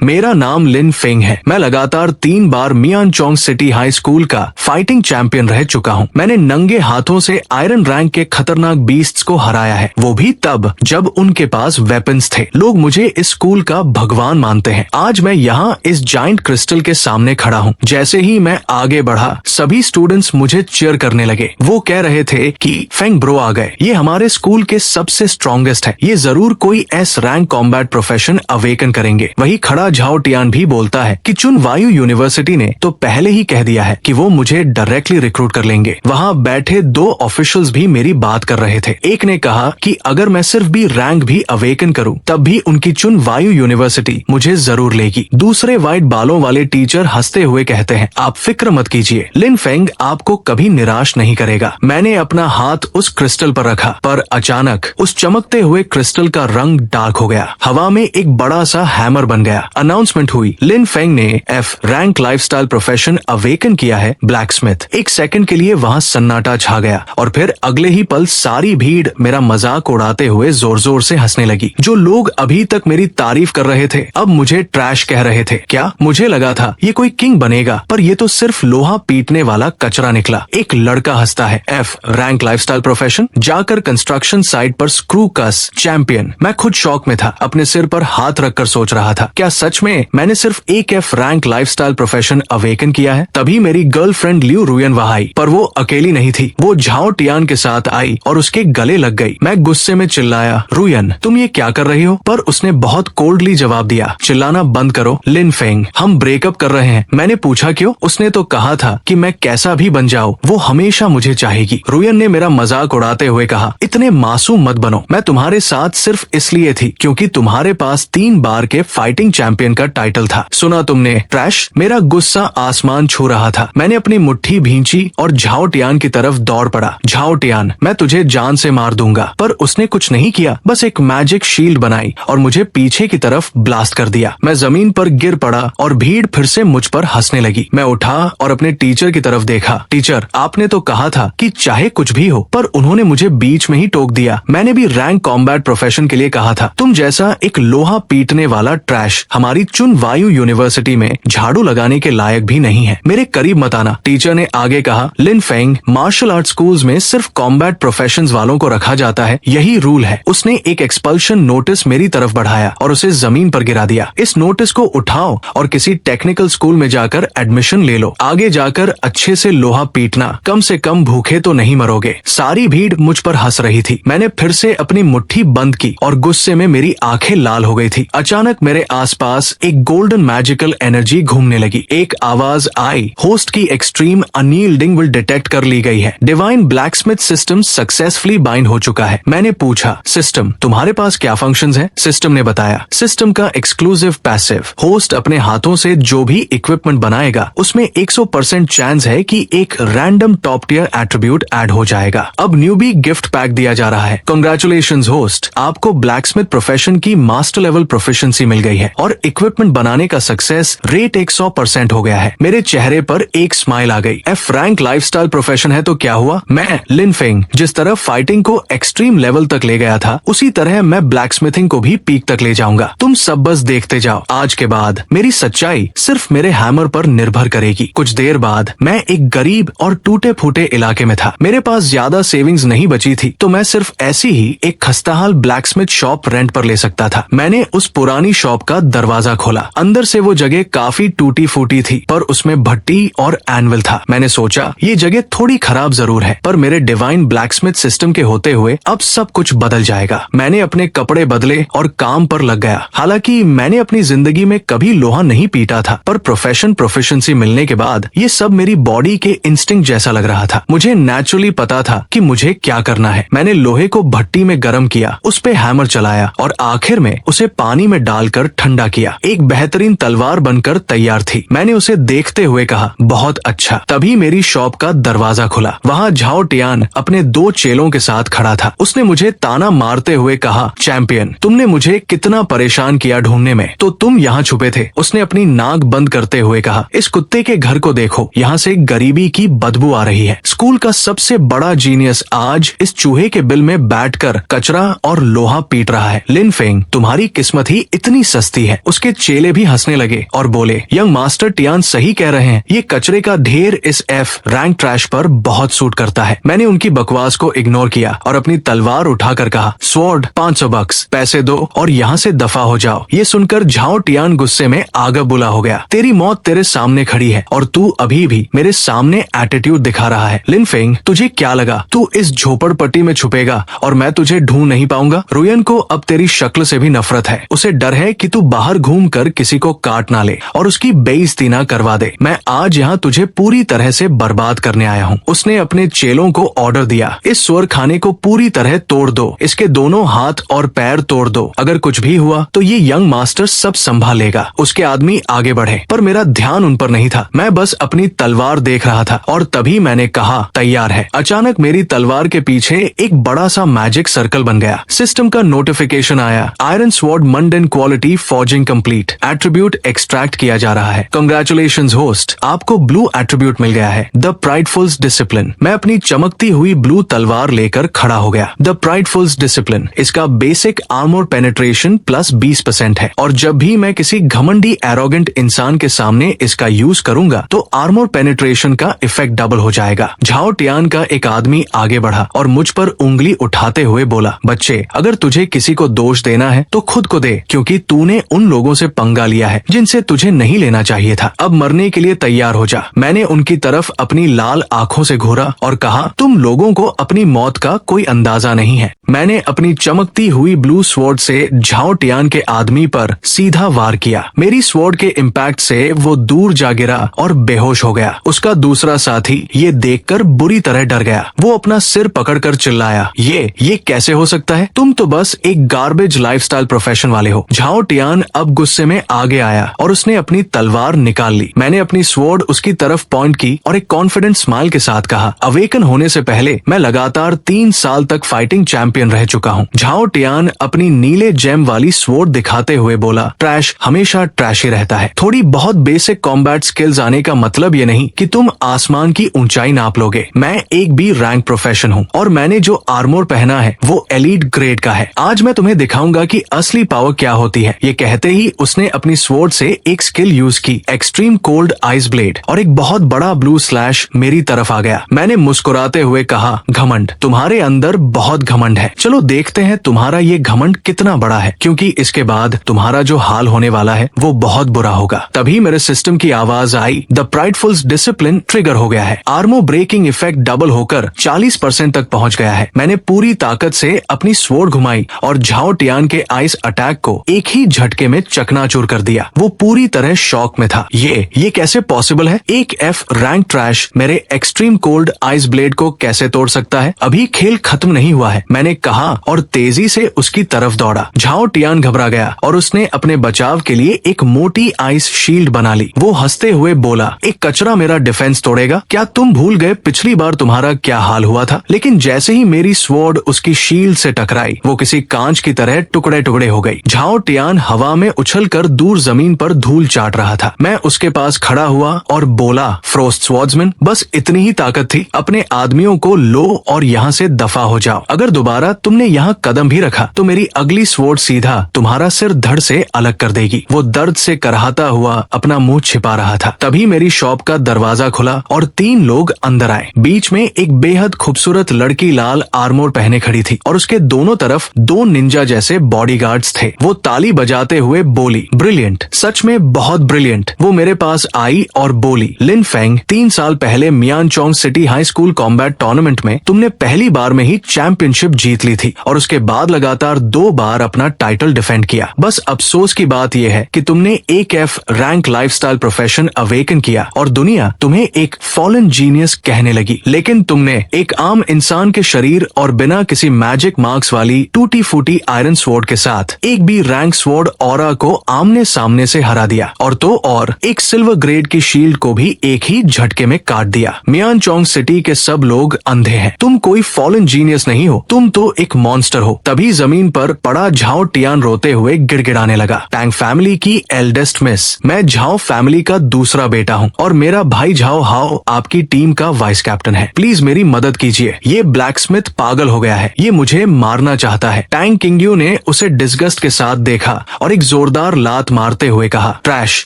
मेरा नाम लिन फेंग है। मैं लगातार 3 बार मियानचोंग सिटी हाई स्कूल का फाइटिंग चैंपियन रह चुका हूँ। मैंने नंगे हाथों से आयरन रैंक के खतरनाक बीस्ट्स को हराया है, वो भी तब जब उनके पास वेपन्स थे। लोग मुझे इस स्कूल का भगवान मानते हैं। आज मैं यहाँ इस जाइंट क्रिस्टल के सामने खड़ा हूँ। जैसे ही मैं आगे बढ़ा, सभी स्टूडेंट्स मुझे चीयर करने लगे। वो कह रहे थे कि फेंग ब्रो आ गए, ये हमारे स्कूल के सबसे स्ट्रॉन्गेस्ट है, ये जरूर कोई S rank combat profession awaken करेंगे। वही खड़ा झाओ टियान भी बोलता है कि चुन वायु यूनिवर्सिटी ने तो पहले ही कह दिया है कि वो मुझे डायरेक्टली रिक्रूट कर लेंगे। वहाँ बैठे 2 ऑफिशियल्स भी मेरी बात कर रहे थे। एक ने कहा कि अगर मैं सिर्फ भी रैंक भी अवेकन करूँ तब भी उनकी चुन वायु यूनिवर्सिटी मुझे जरूर लेगी। दूसरे व्हाइट बालों वाले टीचर हंसते हुए कहते हैं, आप फिक्र मत कीजिए, लिन फेंग आपको कभी निराश नहीं करेगा। मैंने अपना हाथ उस क्रिस्टल पर रखा, पर अचानक उस चमकते हुए क्रिस्टल का रंग डार्क हो गया। हवा में एक बड़ा सा हैमर बन गया। अनाउंसमेंट हुई, लिन फेंग ने F rank lifestyle profession awaken किया है, ब्लैकस्मिथ। एक सेकंड के लिए वहाँ सन्नाटा छा गया और फिर अगले ही पल सारी भीड़ मेरा मजाक उड़ाते हुए जोर जोर से हंसने लगी। जो लोग अभी तक मेरी तारीफ कर रहे थे अब मुझे ट्रैश कह रहे थे। क्या मुझे लगा था ये कोई किंग बनेगा, पर ये तो सिर्फ लोहा पीटने वाला कचरा निकला। एक लड़का हंसता है, एफ रैंक लाइफस्टाइल प्रोफेशन, जाकर कंस्ट्रक्शन साइट पर स्क्रू कस चैंपियन। मैं खुद शॉक में था, अपने सिर पर हाथ रखकर सोच रहा था, क्या सच में मैंने सिर्फ एक F rank lifestyle profession awaken किया है? तभी मेरी गर्लफ्रेंड लियू रुयन वहां आई, पर वो अकेली नहीं थी। वो झाओ टियान के साथ आई और उसके गले लग गई। मैं गुस्से में चिल्लाया, रुयन तुम ये क्या कर रही हो? पर उसने बहुत कोल्डली जवाब दिया, चिल्लाना बंद करो लिन फेंग, हम ब्रेकअप कर रहे हैं। मैंने पूछा क्यों? उसने तो कहा था कि मैं कैसा भी बन जाऊं वो हमेशा मुझे चाहेगी। रुयन ने मेरा मजाक उड़ाते हुए कहा, इतने मासूम मत बनो, मैं तुम्हारे साथ सिर्फ इसलिए थी क्योंकि तुम्हारे पास 3 बार के फाइटिंग चैंपियन का टाइटल था। सुना तुमने ट्रैश? मेरा गुस्सा आसमान छू रहा था। मैंने अपनी मुट्ठी भींची और झाओ टियान की तरफ दौड़ पड़ा। झाओ टियान, मैं तुझे जान से मार दूंगा। पर उसने कुछ नहीं किया, बस एक मैजिक शील्ड बनाई और मुझे पीछे की तरफ ब्लास्ट कर दिया। मैं जमीन पर गिर पड़ा और भीड़ फिर से मुझ पर हंसने लगी। मैं उठा और अपने टीचर की तरफ देखा। टीचर, आपने तो कहा था कि चाहे कुछ भी हो, पर उन्होंने मुझे बीच में ही टोक दिया। मैंने भी रैंक कॉम्बैट प्रोफेशन के लिए कहा था। तुम जैसा एक लोहा पीटने वाला ट्रैश हमारी चुन वायु यूनिवर्सिटी में झाड़ू लगाने के लायक भी नहीं है। मेरे करीब मत आना। टीचर ने आगे कहा, लिन फेंग, मार्शल आर्ट स्कूल्स में सिर्फ कॉम्बैट प्रोफेशंस वालों को रखा जाता है, यही रूल है। उसने एक एक्सपल्शन नोटिस मेरी तरफ बढ़ाया और उसे जमीन पर गिरा दिया। इस नोटिस को उठाओ और किसी टेक्निकल स्कूल में जाकर एडमिशन ले लो। आगे जाकर अच्छे से लोहा पीटना, कम से कम भूखे तो नहीं मरोगे। सारी भीड़ मुझ पर हंस रही थी। मैंने फिर से अपनी मुट्ठी बंद की और गुस्से में मेरी आंखें लाल हो गई थी। अचानक मेरे आसपास एक गोल्डन मैजिकल एनर्जी घूमने लगी। एक आवाज आई, होस्ट की एक्सट्रीम अनयील्डिंग विल डिटेक्ट कर ली गई है। Divine blacksmith system successfully bind हो चुका है। मैंने पूछा, सिस्टम तुम्हारे पास क्या फंक्शंस हैं? सिस्टम ने बताया, सिस्टम का एक्सक्लूसिव पैसिव, होस्ट अपने हाथों से जो भी इक्विपमेंट बनाएगा उसमें 100% चांस है कि एक random top tier attribute add हो जाएगा। अब न्यूबी गिफ्ट पैक दिया जा रहा है। कांग्रेचुलेशंस होस्ट, आपको ब्लैकस्मिथ प्रोफेशन की मास्टर लेवल प्रोफिशिएंसी मिल गई है और इक्विपमेंट बनाने का सक्सेस रेट 100% हो गया है। मेरे चेहरे पर एक स्माइल आ गई। एफ रैंक लाइफस्टाइल प्रोफेशन है तो क्या हुआ? मैं लिन फेंग जिस तरह फाइटिंग को एक्सट्रीम लेवल तक ले गया था, उसी तरह मैं ब्लैकस्मिथिंग को भी पीक तक ले जाऊंगा। तुम सब बस देखते जाओ। आज के बाद मेरी सच्चाई सिर्फ मेरे हैमर पर निर्भर करेगी। कुछ देर बाद मैं एक गरीब और टूटे फूटे इलाके में था। मेरे पास ज्यादा सेविंग्स नहीं बची थी, तो मैं सिर्फ ऐसी ही एक खस्ताहाल ब्लैकस्मिथ शॉप रेंट पर ले सकता था। मैंने उस पुरानी शॉप का दरवाजा खोला। अंदर से वो जगह काफी टूटी फूटी थी, पर उसमें भट्टी और एनविल था। मैंने सोचा ये जगह थोड़ी खराब जरूर है, पर मेरे डिवाइन ब्लैकस्मिथ सिस्टम के होते हुए अब सब कुछ बदल जाएगा। मैंने अपने कपड़े बदले और काम पर लग गया। हालांकि मैंने अपनी जिंदगी में कभी लोहा नहीं पीटा था, पर प्रोफेशन प्रोफिशिएंसी मिलने के बाद ये सब मेरी बॉडी के इंस्टिंक्ट जैसा लग रहा था। मुझे नेचुरली पता था कि मुझे क्या करना है। मैंने लोहे को भट्टी में गर्म किया, उस पे हैमर चलाया और आखिर में उसे पानी में डालकर ठंडा किया। एक बेहतरीन तलवार बनकर तैयार थी। मैंने उसे देखते हुए कहा, बहुत अच्छा। तभी मेरी शॉप का दरवाजा खुला। वहाँ झाओ टियान अपने 2 चेलों के साथ खड़ा था। उसने मुझे ताना मारते हुए कहा, चैंपियन तुमने मुझे कितना परेशान किया ढूंढने में, तो तुम यहाँ छुपे थे। उसने अपनी नाक बंद करते हुए कहा, इस कुत्ते के घर को देखो, यहाँ से गरीबी की बदबू आ रही है। स्कूल का सबसे बड़ा जीनियस आज इस चूहे के बिल में बैठकर कचरा और लोहा पीट रहा है। लिन फेंग, तुम्हारी किस्मत ही इतनी सस्ती है। उसके चेले भी हंसने लगे और बोले, यंग मास्टर टियान सही कह रहे हैं, ये कचरे का ढेर इस एफ रैंक ट्रैश पर बहुत सूट करता है। मैंने उनकी बकवास को इग्नोर किया और अपनी तलवार उठाकर कहा, स्वॉर्ड 500 बक्स, पैसे दो और यहाँ से दफा हो जाओ। ये सुनकर झाओ टियान गुस्से में आगा बुला हो गया। तेरी मौत तेरे सामने खड़ी है और तू अभी भी मेरे सामने एटीट्यूड दिखा रहा है। लिन फेंग, तुझे क्या लगा तू इस झोपड़पट्टी में छुपेगा और मैं तुझे ढूंढ नहीं पाऊंगा? रुयन को अब तेरी शक्ल से भी नफरत है। उसे डर है कि तू बाहर घूम कर किसी को काट ना ले और उसकी बेइज्जती ना करवा दे। मैं आज यहाँ तुझे पूरी तरह से बर्बाद करने आया हूँ। उसने अपने चेलों को ऑर्डर दिया, इस सुअर खाने को पूरी तरह तोड़ दो, इसके दोनों हाथ और पैर तोड़ दो। अगर कुछ भी हुआ तो ये यंग मास्टर सब संभाल लेगा। उसके आदमी आगे बढ़े पर मेरा ध्यान उन पर नहीं था। मैं बस अपनी तलवार देख रहा था और तभी मैंने कहा, तैयार है। अचानक मेरी तलवार के पीछे एक बड़ा सा मैजिक सर्कल बन गया। सिस्टम का नोटिफिकेशन आया, iron sword mundane quality forging complete, attribute extract किया जा रहा है। कांग्रेचुलेशंस होस्ट, आपको ब्लू एट्रीब्यूट मिल गया है, द प्राइडफुल्स डिसिप्लिन। मैं अपनी चमकती हुई ब्लू तलवार लेकर खड़ा हो गया। द प्राइडफुल्स डिसिप्लिन, इसका बेसिक आर्मर पेनिट्रेशन प्लस 20% है और जब भी मैं किसी घमंडी एरोगेंट इंसान के सामने इसका यूज करूंगा तो आर्मर पेनिट्रेशन का इफेक्ट डबल हो जाएगा। झाओ टियान का एक आदमी आगे बढ़ा और मुझ पर उंगली उठाते हुए बोला, बच्चे, अगर तुझे किसी को दोष देना है तो खुद को दे, क्योंकि तूने उन लोगों से पंगा लिया है जिनसे तुझे नहीं लेना चाहिए था। अब मरने के लिए तैयार हो जा। मैंने उनकी तरफ अपनी लाल आंखों से घूरा और कहा, तुम लोगों को अपनी मौत का कोई अंदाजा नहीं है। मैंने अपनी चमकती हुई ब्लू स्वॉर्ड से झाओ टियान के आदमी पर सीधा वार किया। मेरी स्वॉर्ड के इम्पैक्ट से वो दूर जा गिरा और बेहोश हो गया। उसका दूसरा साथी ये देखकर बुरी तरह डर गया। वो अपना सिर पकड़कर चिल्लाया, ये कैसे हो सकता है? तुम तो बस एक गार्बेज लाइफस्टाइल प्रोफेशन वाले हो। झाओ टियान अब गुस्से में आगे आया और उसने अपनी तलवार निकाल ली। मैंने अपनी स्वॉर्ड उसकी तरफ पॉइंट की और एक कॉन्फिडेंट स्माइल के साथ कहा, अवेकन होने से पहले मैं लगातार 3 साल तक फाइटिंग चैंपियन रह चुका हूँ। झाओ टियान अपनी नीले जेम वाली स्वॉर्ड दिखाते हुए बोला, ट्रैश हमेशा ट्रैश ही रहता है। थोड़ी बहुत बेसिक कॉम्बैट स्किल्स आने का मतलब ये नहीं कि तुम आसमान की ऊंचाई नाप लोगे। मैं एक बी रैंक प्रोफेशन हूँ और मैंने जो आर्मर पहना है वो एलीट ग्रेड का है। आज मैं तुम्हें दिखाऊंगा कि असली पावर क्या होती है। ये कहते ही उसने अपनी स्वॉर्ड से एक स्किल यूज की, एक्सट्रीम कोल्ड आइस ब्लेड, और एक बहुत बड़ा ब्लू स्लैश मेरी तरफ आ गया। मैंने मुस्कुराते हुए कहा, घमंड, तुम्हारे अंदर बहुत घमंड है। चलो देखते हैं तुम्हारा ये घमंड कितना बड़ा है, क्योंकि इसके बाद तुम्हारा जो हाल होने वाला है वो बहुत बुरा होगा। तभी मेरे सिस्टम की आवाज आई, द प्राइडफुल्स डिसिप्लिन ट्रिगर हो गया है। आर्मो ब्रेकिंग इफेक्ट डबल होकर 40% तक पहुंच गया है। मैंने पूरी ताकत से अपनी स्वॉर्ड घुमाई और झाओ टियान के आइस अटैक को एक ही झटके में चकनाचूर कर दिया। वो पूरी तरह शॉक में था। ये कैसे पॉसिबल है? एक एफ रैंक ट्रैश मेरे एक्सट्रीम कोल्ड आइस ब्लेड को कैसे तोड़ सकता है? अभी खेल खत्म नहीं हुआ है, मैंने कहा और तेजी से उसकी तरफ दौड़ा। झाओ टियान घबरा गया और उसने अपने बचाव के लिए एक मोटी आइस शील्ड बना ली। वो हंसते हुए बोला, एक कचरा मेरा डिफेंस तोड़ेगा? क्या तुम भूल गए पिछली बार तुम्हारा क्या हाल हुआ था? लेकिन जैसे ही मेरी स्वॉर्ड उसकी शील्ड से टकराई, वो किसी कांच की तरह टुकड़े टुकड़े हो गई। झाओ टियान हवा में उछलकर दूर जमीन पर धूल चाट रहा था। मैं उसके पास खड़ा हुआ और बोला, फ्रोस्ट स्वॉर्ड्समैन, बस इतनी ही ताकत थी। अपने आदमियों को लो और यहाँ से दफा हो जाओ। अगर दोबारा तुमने यहाँ कदम भी रखा तो मेरी अगली स्वॉर्ड सीधा तुम्हारा सिर धड़ से अलग कर देगी। वो दर्द से करहाता हुआ अपना मुंह छिपा रहा था। तभी मेरी शॉप का दरवाजा खुला और 3 लोग अंदर आए। बीच में एक बेहद खूबसूरत लड़की लाल आर्मोर पहने खड़ी थी और उसके दोनों तरफ 2 निंजा जैसे बॉडीगार्ड्स थे। वो ताली बजाते हुए बोली, ब्रिलियंट, सच में बहुत ब्रिलियंट। वो मेरे पास आई और बोली, लिन फेंग, 3 साल पहले Mianchong city high school combat tournament में तुमने पहली बार में ही चैंपियनशिप जीत ली थी और उसके बाद लगातार 2 बार अपना टाइटल डिफेंड किया। बस अफसोस की बात यह है कि तुमने एक F rank lifestyle profession awaken किया और दुनिया तुम्हें एक फॉलन जीनियस कहने लगी। लेकिन तुमने एक आम इंसान के शरीर और बिना किसी मैजिक मार्क्स वाली टूटी फूटी आयरन स्वॉर्ड के साथ एक भी रैंक स्वॉर्ड ऑरा को आमने सामने से हरा दिया और एक सिल्वर ग्रेड की शील्ड को भी एक ही झटके में काट दिया। मियानचोंग सिटी के सब लोग अंधे हैं। तुम कोई फॉलन जीनियस नहीं हो, तुम तो एक मॉन्स्टर हो। तभी जमीन पर पड़ा झाओ टियान रोते हुए गिड़गिड़ाने लगा। टैंग फैमिली की एल्डेस्ट मिस, मैं झाओ फैमिली का दूसरा बेटा हूँ और मेरा भाई झाओ हाओ आपकी टीम का वाइस कैप्टन है। प्लीज मेरी मदद कीजिए। ये ब्लैकस्मिथ पागल हो गया है, ये मुझे मारना चाहता है। टैंग किंगयू ने उसे डिस्गस्ट के साथ देखा और एक जोरदार लात मारते हुए कहा, ट्रैश,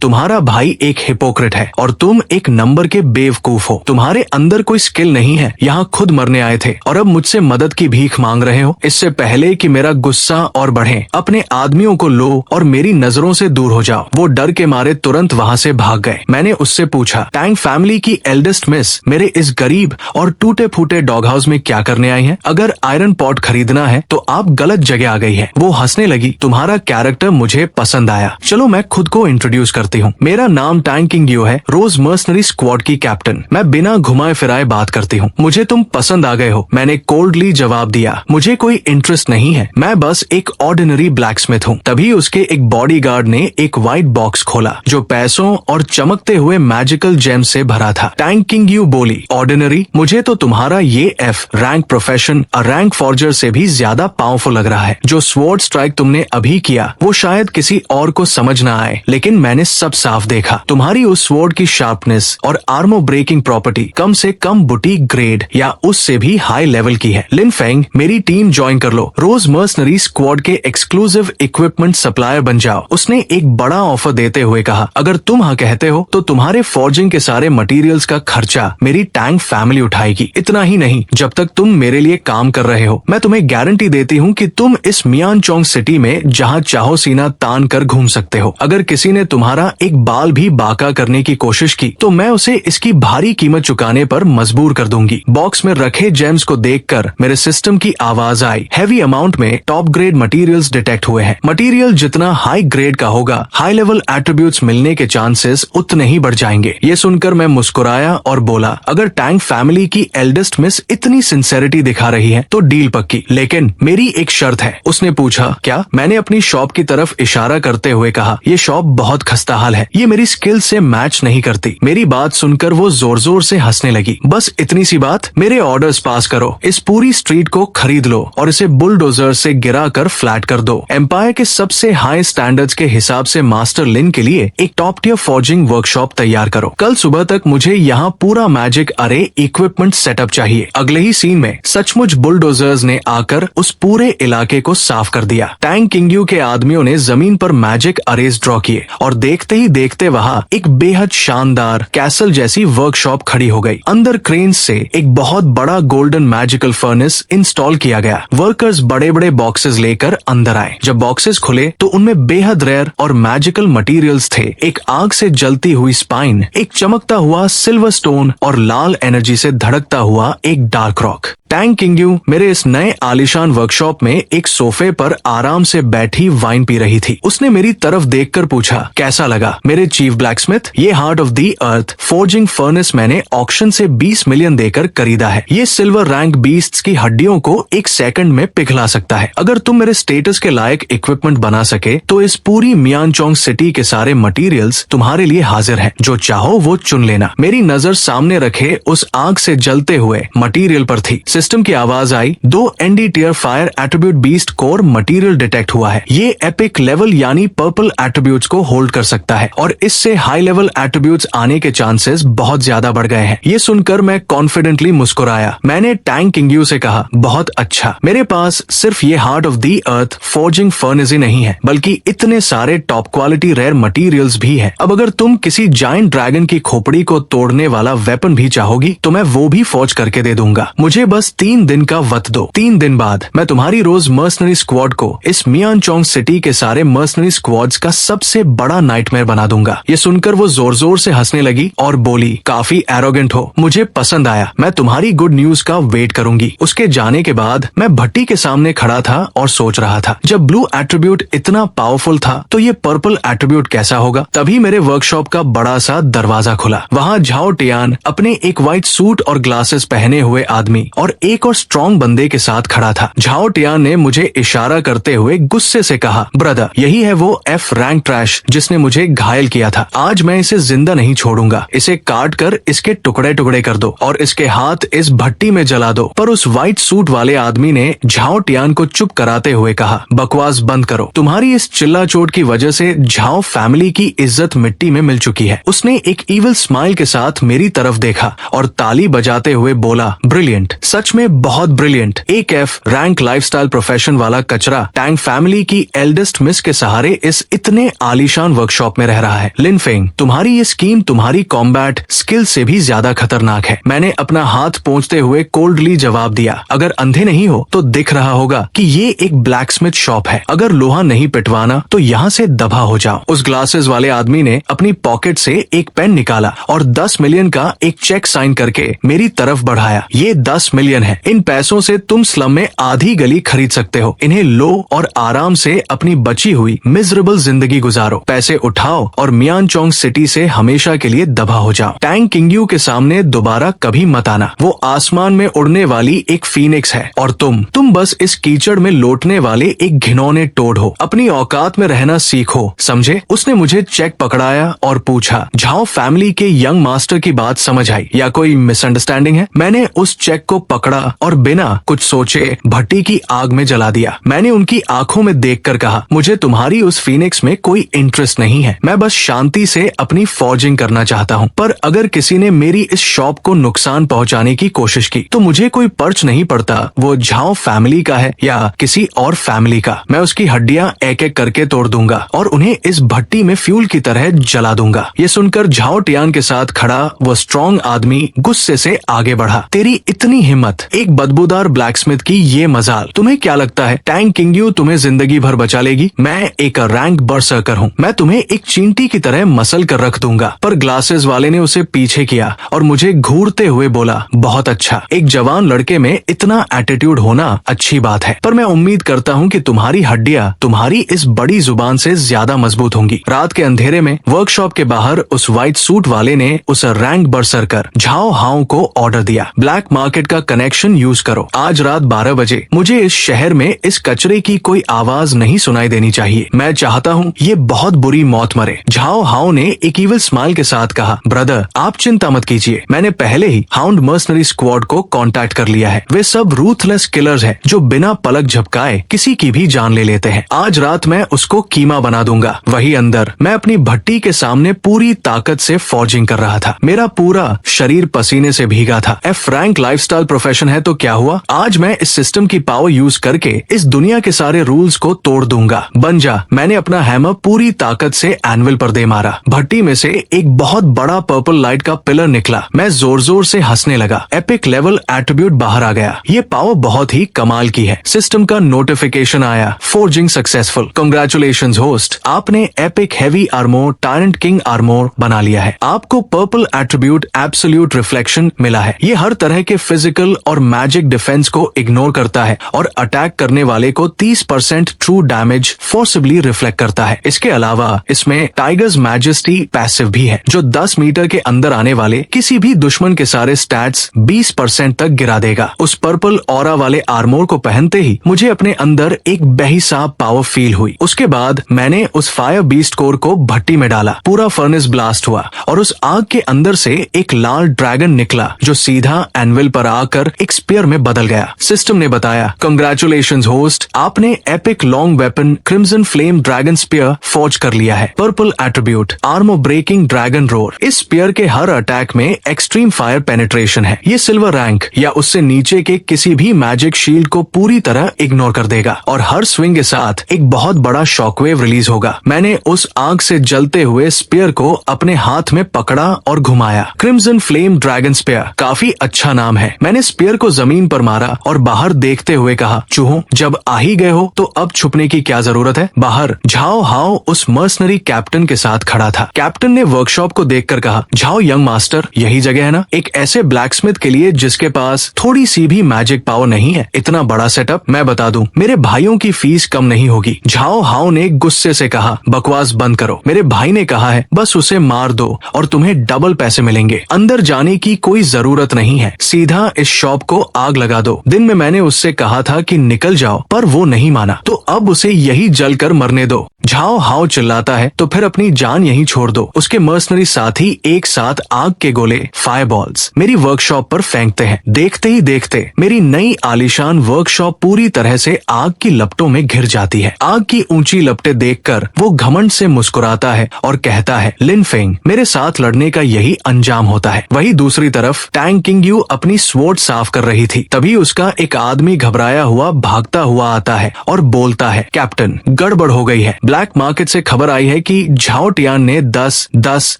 तुम्हारा भाई एक हिपोक्रेट है और तुम एक नंबर के बेवकूफ हो। तुम्हारे अंदर कोई स्किल नहीं है। यहाँ खुद मरने आए थे और अब मुझसे मदद की भीख मांग रहे हो। इससे पहले कि मेरा गुस्सा और बढ़े, अपने आदमियों को लो और मेरी नजरों से दूर हो जाओ। वो डर के मारे तुरंत वहाँ से भाग गए। मैंने उससे पूछा, टैंग फैमिली की एल्डेस्ट मिस मेरे इस गरीब और टूटे फूटे डॉग हाउस में क्या करने आई है? अगर आयरन पॉट खरीदना है तो आप गलत जगह आ गई है। वो हंसने लगी। तुम्हारा कैरेक्टर मुझे पसंद आया। चलो मैं खुद को इंट्रोड्यूस करती हूँ। मेरा नाम टैंग किंग्यू है, रोज मर्सनरी स्क्वाड की कैप्टन। मैं बिना घुमाए फिराए बात करती हूँ। मुझे तुम पसंद आ गए हो। मैंने कोल्डली जवाब दिया, मुझे कोई इंटरेस्ट नहीं है, मैं बस एक ऑर्डिनरी ब्लैकस्मिथ हूँ। तभी उसके एक बॉडीगार्ड ने एक व्हाइट बॉक्स खोला जो पैसों और चमकते हुए मैजिकल जेम से भरा था। टैंग किंग्यू बोली, ऑर्डिनरी? मुझे तो तुम्हारा ये F rank profession rank forger से भी ज्यादा पावरफुल लग रहा है। जो स्वॉर्ड स्ट्राइक तुमने अभी किया वो शायद किसी और को समझ ना आए, लेकिन मैंने सब साफ देखा। तुम्हारी उस स्वॉर्ड की शार्पनेस और आर्मो ब्रेकिंग प्रॉपर्टी कम से कम बुटीक ग्रेड या उससे भी हाई लेवल की है। लिन फेंग, मेरी टीम ज्वाइन कर लो। रोज मर्सनरी स्क्वाड के एक्सक्लूसिव इक्विपमेंट सप्लायर बन जाओ। उसने एक बड़ा ऑफर देते हुए कहा, अगर तुम हाँ कहते हो तो तुम्हारे फॉर्जिंग के सारे मटेरियल्स का खर्चा मेरी टैंग फैमिली उठाएगी। इतना ही नहीं, जब तक तुम मेरे लिए काम कर रहे हो मैं तुम्हें गारंटी देती हूँ कि तुम इस मियानचोंग सिटी में जहाँ चाहो सीना तान कर घूम सकते हो। अगर किसी ने तुम्हारा एक बाल भी बाका करने की कोशिश की तो मैं उसे इसकी भारी कीमत चुकाने पर मजबूर कर दूंगी। बॉक्स में रखे जेम्स को देखकर मेरे सिस्टम की आवाज आई। हैवी अमाउंट में टॉप ग्रेड मटेरियल्स डिटेक्ट हुए हैं। मटेरियल जितना हाई ग्रेड का होगा, हाई लेवल एट्रीब्यूट्स मिलने के चांसेस उतने ही बढ़ जाएंगे। ये सुनकर मैं मुस्कुराया और बोला, अगर टैंग फैमिली की एल्डेस्ट मिस इतनी सिंसेरिटी दिखा रही है तो डील पक्की, लेकिन मेरी एक शर्त है। उसने पूछा, क्या? मैंने अपनी शॉप की तरफ इशारा करते हुए कहा, ये शॉप बहुत खस्ताहाल है, ये मेरी स्किल से मैच नहीं करती। मेरी बात सुनकर वो जोर जोर से हंसने लगी। बस इतनी सी बात, मेरे ऑर्डर्स पास करो, इस पूरी स्ट्रीट को खरीद लो और इसे बुलडोजर से गिरा कर फ्लैट कर दो। एम्पायर के सबसे हाई स्टैंडर्ड्स के हिसाब से मास्टर लिन के लिए एक टॉप टियर फॉर्जिंग वर्कशॉप तैयार करो। कल सुबह तक मुझे यहाँ पूरा मैजिक अरे इक्विपमेंट सेटअप चाहिए। अगले ही सीन में सचमुच बुलडोजर्स ने आकर उस पूरे इलाके को साफ कर दिया। टैंग किंग्यू के आदमियों ने जमीन पर मैजिक अरेज ड्रॉ किए और देखते ही देखते वहाँ एक बेहद शानदार कैसल जैसी वर्कशॉप खड़ी हो गई। अंदर क्रेन से एक बहुत बड़ा गोल्डन मैजिकल फर्नेस इंस्टॉल किया गया। वर्कर्स बड़े बड़े बॉक्सेस लेकर अंदर आए। जब बॉक्सेस खुले तो उनमें बेहद रेयर और मैजिकल मटेरियल्स थे। एक आग से जलती हुई स्पाइन, एक चमकता हुआ सिल्वर स्टोन और लाल एनर्जी से धड़कता हुआ एक डार्क रॉक। टैंग किंग्यू मेरे इस नए आलीशान वर्कशॉप में एक सोफे पर आराम से बैठी वाइन पी रही थी। उसने मेरी तरफ देखकर पूछा, कैसा लगा मेरे चीफ ब्लैकस्मिथ? ये heart of the earth forging furnace मैंने ऑक्शन से 20 मिलियन देकर खरीदा है। ये सिल्वर रैंक बीस्ट्स की हड्डियों को एक सेकंड में पिघला सकता है। अगर तुम मेरे स्टेटस के लायक इक्विपमेंट बना सके तो इस पूरी मियानचोंग सिटी के सारे मटेरियल्स तुम्हारे लिए हाजिर हैं। जो चाहो वो चुन लेना। मेरी नजर सामने रखे उस आग से जलते हुए मटेरियल पर थी। सिस्टम की आवाज आई, 2 एनडी tier fire attribute beast core material detect हुआ है। ये एपिक लेवल यानी पर्पल एट्रीब्यूट्स को होल्ड कर सकता है और इससे हाई लेवल एट्रीब्यूट्स आने के चांसेस बहुत ज्यादा बढ़ गए हैं। ये सुनकर मैं कॉन्फिडेंटली मुस्कुराया। मैंने टैंग किंग्यू से कहा, बहुत अच्छा, मेरे पास सिर्फ ये heart of the earth forging furnace ही नहीं है बल्कि इतने सारे टॉप क्वालिटी रेयर मटेरियल्स भी है। अब अगर तुम किसी जायंट ड्रैगन की खोपड़ी को तोड़ने वाला वेपन भी चाहोगी तो मैं वो भी फौज करके दे दूंगा। मुझे बस 3 दिन का वक्त दो। 3 दिन बाद मैं तुम्हारी रोज मर्सनरी स्क्वाड को इस मियानचोंग सिटी के सारे मर्सनरी स्क्वाड्स का सबसे बड़ा नाइटमेयर बना दूंगा। ये सुनकर वो जोर जोर से हंसने लगी और बोली, काफी एरोगेंट हो, मुझे पसंद आया, मैं तुम्हारी गुड न्यूज का वेट करूंगी। उसके जाने के बाद मैं भट्टी के सामने खड़ा था और सोच रहा था, जब ब्लू एट्रीब्यूट इतना पावरफुल था तो ये पर्पल एट्रीब्यूट कैसा होगा। तभी मेरे वर्कशॉप का बड़ा सा दरवाजा खुला। वहाँ झाओ टियान अपने एक व्हाइट सूट और ग्लासेस पहने हुए आदमी और एक और स्ट्रॉन्ग बंदे के साथ खड़ा था। झाओ टियान ने मुझे इशारा करते हुए गुस्से से कहा, ब्रदर, यही है वो एफ रैंक ट्रैश जिसने मुझे घायल किया था। आज मैं इसे जिंदा नहीं छोड़ूंगा। इसे काट कर इसके टुकड़े टुकड़े कर दो और इसके हाथ इस भट्टी में जला दो। पर उस व्हाइट सूट वाले आदमी ने झाओ टियान को चुप कराते हुए कहा, बकवास बंद करो। तुम्हारी इस चिल्ला चोट की वजह से झाओ फैमिली की इज्जत मिट्टी में मिल चुकी है। उसने एक इविल स्माइल के साथ मेरी तरफ देखा और ताली बजाते हुए बोला, ब्रिलियंट, सच सच में बहुत ब्रिलियंट। एक एफ रैंक लाइफस्टाइल प्रोफेशन वाला कचरा टैंग फैमिली की एल्डेस्ट मिस के सहारे इस इतने आलीशान वर्कशॉप में रह रहा है। लिन फेंग, तुम्हारी ये स्कीम तुम्हारी कॉम्बैट स्किल से भी ज्यादा खतरनाक है। मैंने अपना हाथ पोंछते हुए कोल्डली जवाब दिया, अगर अंधे नहीं हो तो दिख रहा होगा कि ये एक ब्लैकस्मिथ शॉप है। अगर लोहा नहीं पिटवाना तो यहाँ से दबा हो जाओ। उस ग्लासेस वाले आदमी ने अपनी पॉकेट से एक पेन निकाला और 10 मिलियन का एक चेक साइन करके मेरी तरफ बढ़ाया। ये 10 मिलियन है। इन पैसों से तुम स्लम में आधी गली खरीद सकते हो। इन्हें लो और आराम से अपनी बची हुई मिजरेबल जिंदगी गुजारो। पैसे उठाओ और मियानचोंग सिटी से हमेशा के लिए दबा हो जाओ। टैंग किंगयू के सामने दोबारा कभी मत आना। वो आसमान में उड़ने वाली एक फीनिक्स है और तुम बस इस कीचड़ में लौटने वाले एक घिनौने टोड हो। अपनी औकात में रहना सीखो, समझे? उसने मुझे चेक पकड़ाया और पूछा, झाओ फैमिली के यंग मास्टर की बात समझ आई या कोई मिसअंडरस्टैंडिंग है? मैंने उस चेक को पकड़ा और बिना कुछ सोचे भट्टी की आग में जला दिया। मैंने उनकी आंखों में देखकर कहा, मुझे तुम्हारी उस फीनिक्स में कोई इंटरेस्ट नहीं है। मैं बस शांति से अपनी फॉर्जिंग करना चाहता हूँ। पर अगर किसी ने मेरी इस शॉप को नुकसान पहुँचाने की कोशिश की तो मुझे कोई पर्च नहीं पड़ता वो झाओ फैमिली का है या किसी और फैमिली का। मैं उसकी हड्डियां एक एक करके तोड़ दूंगा और उन्हें इस भट्टी में फ्यूल की तरह जला दूंगा। ये सुनकर झाओ टियान के साथ खड़ा वो स्ट्रॉन्ग आदमी गुस्से से आगे बढ़ा। तेरी इतनी हिम्मत, एक बदबूदार ब्लैकस्मिथ की ये मजाल। तुम्हें क्या लगता है टैंग किंगयू तुम्हें जिंदगी भर बचा लेगी? मैं एक रैंक बर्सर्कर हूँ। मैं तुम्हें एक चींटी की तरह मसल कर रख दूंगा। पर ग्लासेस वाले ने उसे पीछे किया और मुझे घूरते हुए बोला, बहुत अच्छा, एक जवान लड़के में इतना एटीट्यूड होना अच्छी बात है, पर मैं उम्मीद करता हूँ कि तुम्हारी हड्डियां तुम्हारी इस बड़ी जुबान से ज्यादा मजबूत होंगी। रात के अंधेरे में वर्कशॉप के बाहर उस व्हाइट सूट वाले ने उस रैंक बर्सर्कर झाओ हाओ को ऑर्डर दिया, ब्लैक मार्केट का कनेक्शन यूज करो। आज रात 12 बजे मुझे इस शहर में इस कचरे की कोई आवाज नहीं सुनाई देनी चाहिए। मैं चाहता हूँ ये बहुत बुरी मौत मरे। झाओ हाओ ने एक इविल स्माइल के साथ कहा, ब्रदर आप चिंता मत कीजिए, मैंने पहले ही हाउंड मर्सनरी स्क्वाड को कांटेक्ट कर लिया है। वे सब रूथलेस किलर्स हैं जो बिना पलक झपकाए किसी की भी जान ले लेते हैं। आज रात मैं उसको कीमा बना दूंगा। वही अंदर मैं अपनी भट्टी के सामने पूरी ताकत से फॉर्जिंग कर रहा था। मेरा पूरा शरीर पसीने से भीगा था। एफ रैंक लाइफस्टाइल प्रोफेशन है तो क्या हुआ? आज मैं इस सिस्टम की पावर यूज करके इस दुनिया के सारे रूल्स को तोड़ दूंगा। बन जा। मैंने अपना हैमर पूरी ताकत से एनविल पर दे मारा। भट्टी में से एक बहुत बड़ा पर्पल लाइट का पिलर निकला। मैं जोर जोर से हंसने लगा। एपिक लेवल एट्रीब्यूट बाहर आ गया। ये पावर बहुत ही कमाल की है। सिस्टम का नोटिफिकेशन आया, फोर्जिंग सक्सेसफुल, कांग्रेचुलेशंस होस्ट, आपने epic heavy armour tyrant king armour बना लिया है। आपको पर्पल एट्रीब्यूट एब्सोल्यूट रिफ्लेक्शन मिला है। ये हर तरह के फिजिकल और मैजिक डिफेंस को इग्नोर करता है और अटैक करने वाले को 30% ट्रू डैमेज फोर्सिबली रिफ्लेक्ट करता है। इसके अलावा इसमें टाइगर्स मैजेस्टी पैसिव भी है जो 10 मीटर के अंदर आने वाले किसी भी दुश्मन के सारे स्टैट्स 20% तक गिरा देगा। उस पर्पल ऑरा वाले आर्मोर को पहनते ही मुझे अपने अंदर एक बेहिसाब पावर फील हुई। उसके बाद मैंने उस फायर बीस्ट कोर को भट्टी में डाला। पूरा फर्नेस ब्लास्ट हुआ और उस आग के अंदर से एक लाल ड्रैगन निकला जो सीधा एनविल पर आकर एक स्पीयर में बदल गया। सिस्टम ने बताया, कांग्रेचुलेशंस होस्ट, आपने epic long weapon crimson flame dragon spear forge कर लिया है। Purple attribute armour breaking dragon roar. इस स्पीयर के हर अटैक में एक्सट्रीम फायर पेनिट्रेशन है। ये सिल्वर रैंक या उससे नीचे के किसी भी मैजिक शील्ड को पूरी तरह इग्नोर कर देगा और हर स्विंग के साथ एक बहुत बड़ा शॉकवेव रिलीज होगा। मैंने उस आग से जलते हुए स्पीयर को अपने हाथ में पकड़ा और घुमाया। क्रिम्सन फ्लेम ड्रैगन स्पीयर, काफी अच्छा नाम है। मैंने स्पीयर को जमीन पर मारा और बाहर देखते हुए कहा, चूहों, जब आ ही गए हो तो अब छुपने की क्या जरूरत है? बाहर झाओ हाओ उस मर्सनरी कैप्टन के साथ खड़ा था। कैप्टन ने वर्कशॉप को देखकर कहा, झाओ यंग मास्टर, यही जगह है ना? एक ऐसे ब्लैकस्मिथ के लिए जिसके पास थोड़ी सी भी मैजिक पावर नहीं है। इतना बड़ा सेटअप, मैं बता दूं, मेरे भाइयों की फीस कम नहीं होगी। झाओ हाओ ने गुस्से से कहा, बकवास बंद करो। मेरे भाई ने कहा है बस उसे मार दो और तुम्हें डबल पैसे मिलेंगे। अंदर जाने की कोई जरूरत नहीं है, सीधा इस शॉप को आग लगा दो। दिन में मैंने उससे कहा था कि निकल जाओ, पर वो नहीं माना, तो अब उसे यही जलकर मरने दो। झाओ हाओ चिल्लाता है तो फिर अपनी जान यहीं छोड़ दो। उसके मर्सनरी साथी एक साथ आग के गोले, फायरबॉल्स मेरी वर्कशॉप पर फेंकते हैं। देखते ही देखते मेरी नई आलीशान वर्कशॉप पूरी तरह से आग की लपटों में घिर जाती है। आग की ऊंची लपटें देखकर वो घमंड से मुस्कुराता है और कहता है, लिन फेंग, मेरे साथ लड़ने का यही अंजाम होता है। वही दूसरी तरफ टैंग किंगयू अपनी स्वॉर्ड साफ कर रही थी। तभी उसका एक आदमी घबराया हुआ भागता हुआ आता है और बोलता है, कैप्टन गड़बड़ हो गई है। ब्लैक मार्केट से खबर आई है कि झाओ टियान ने 10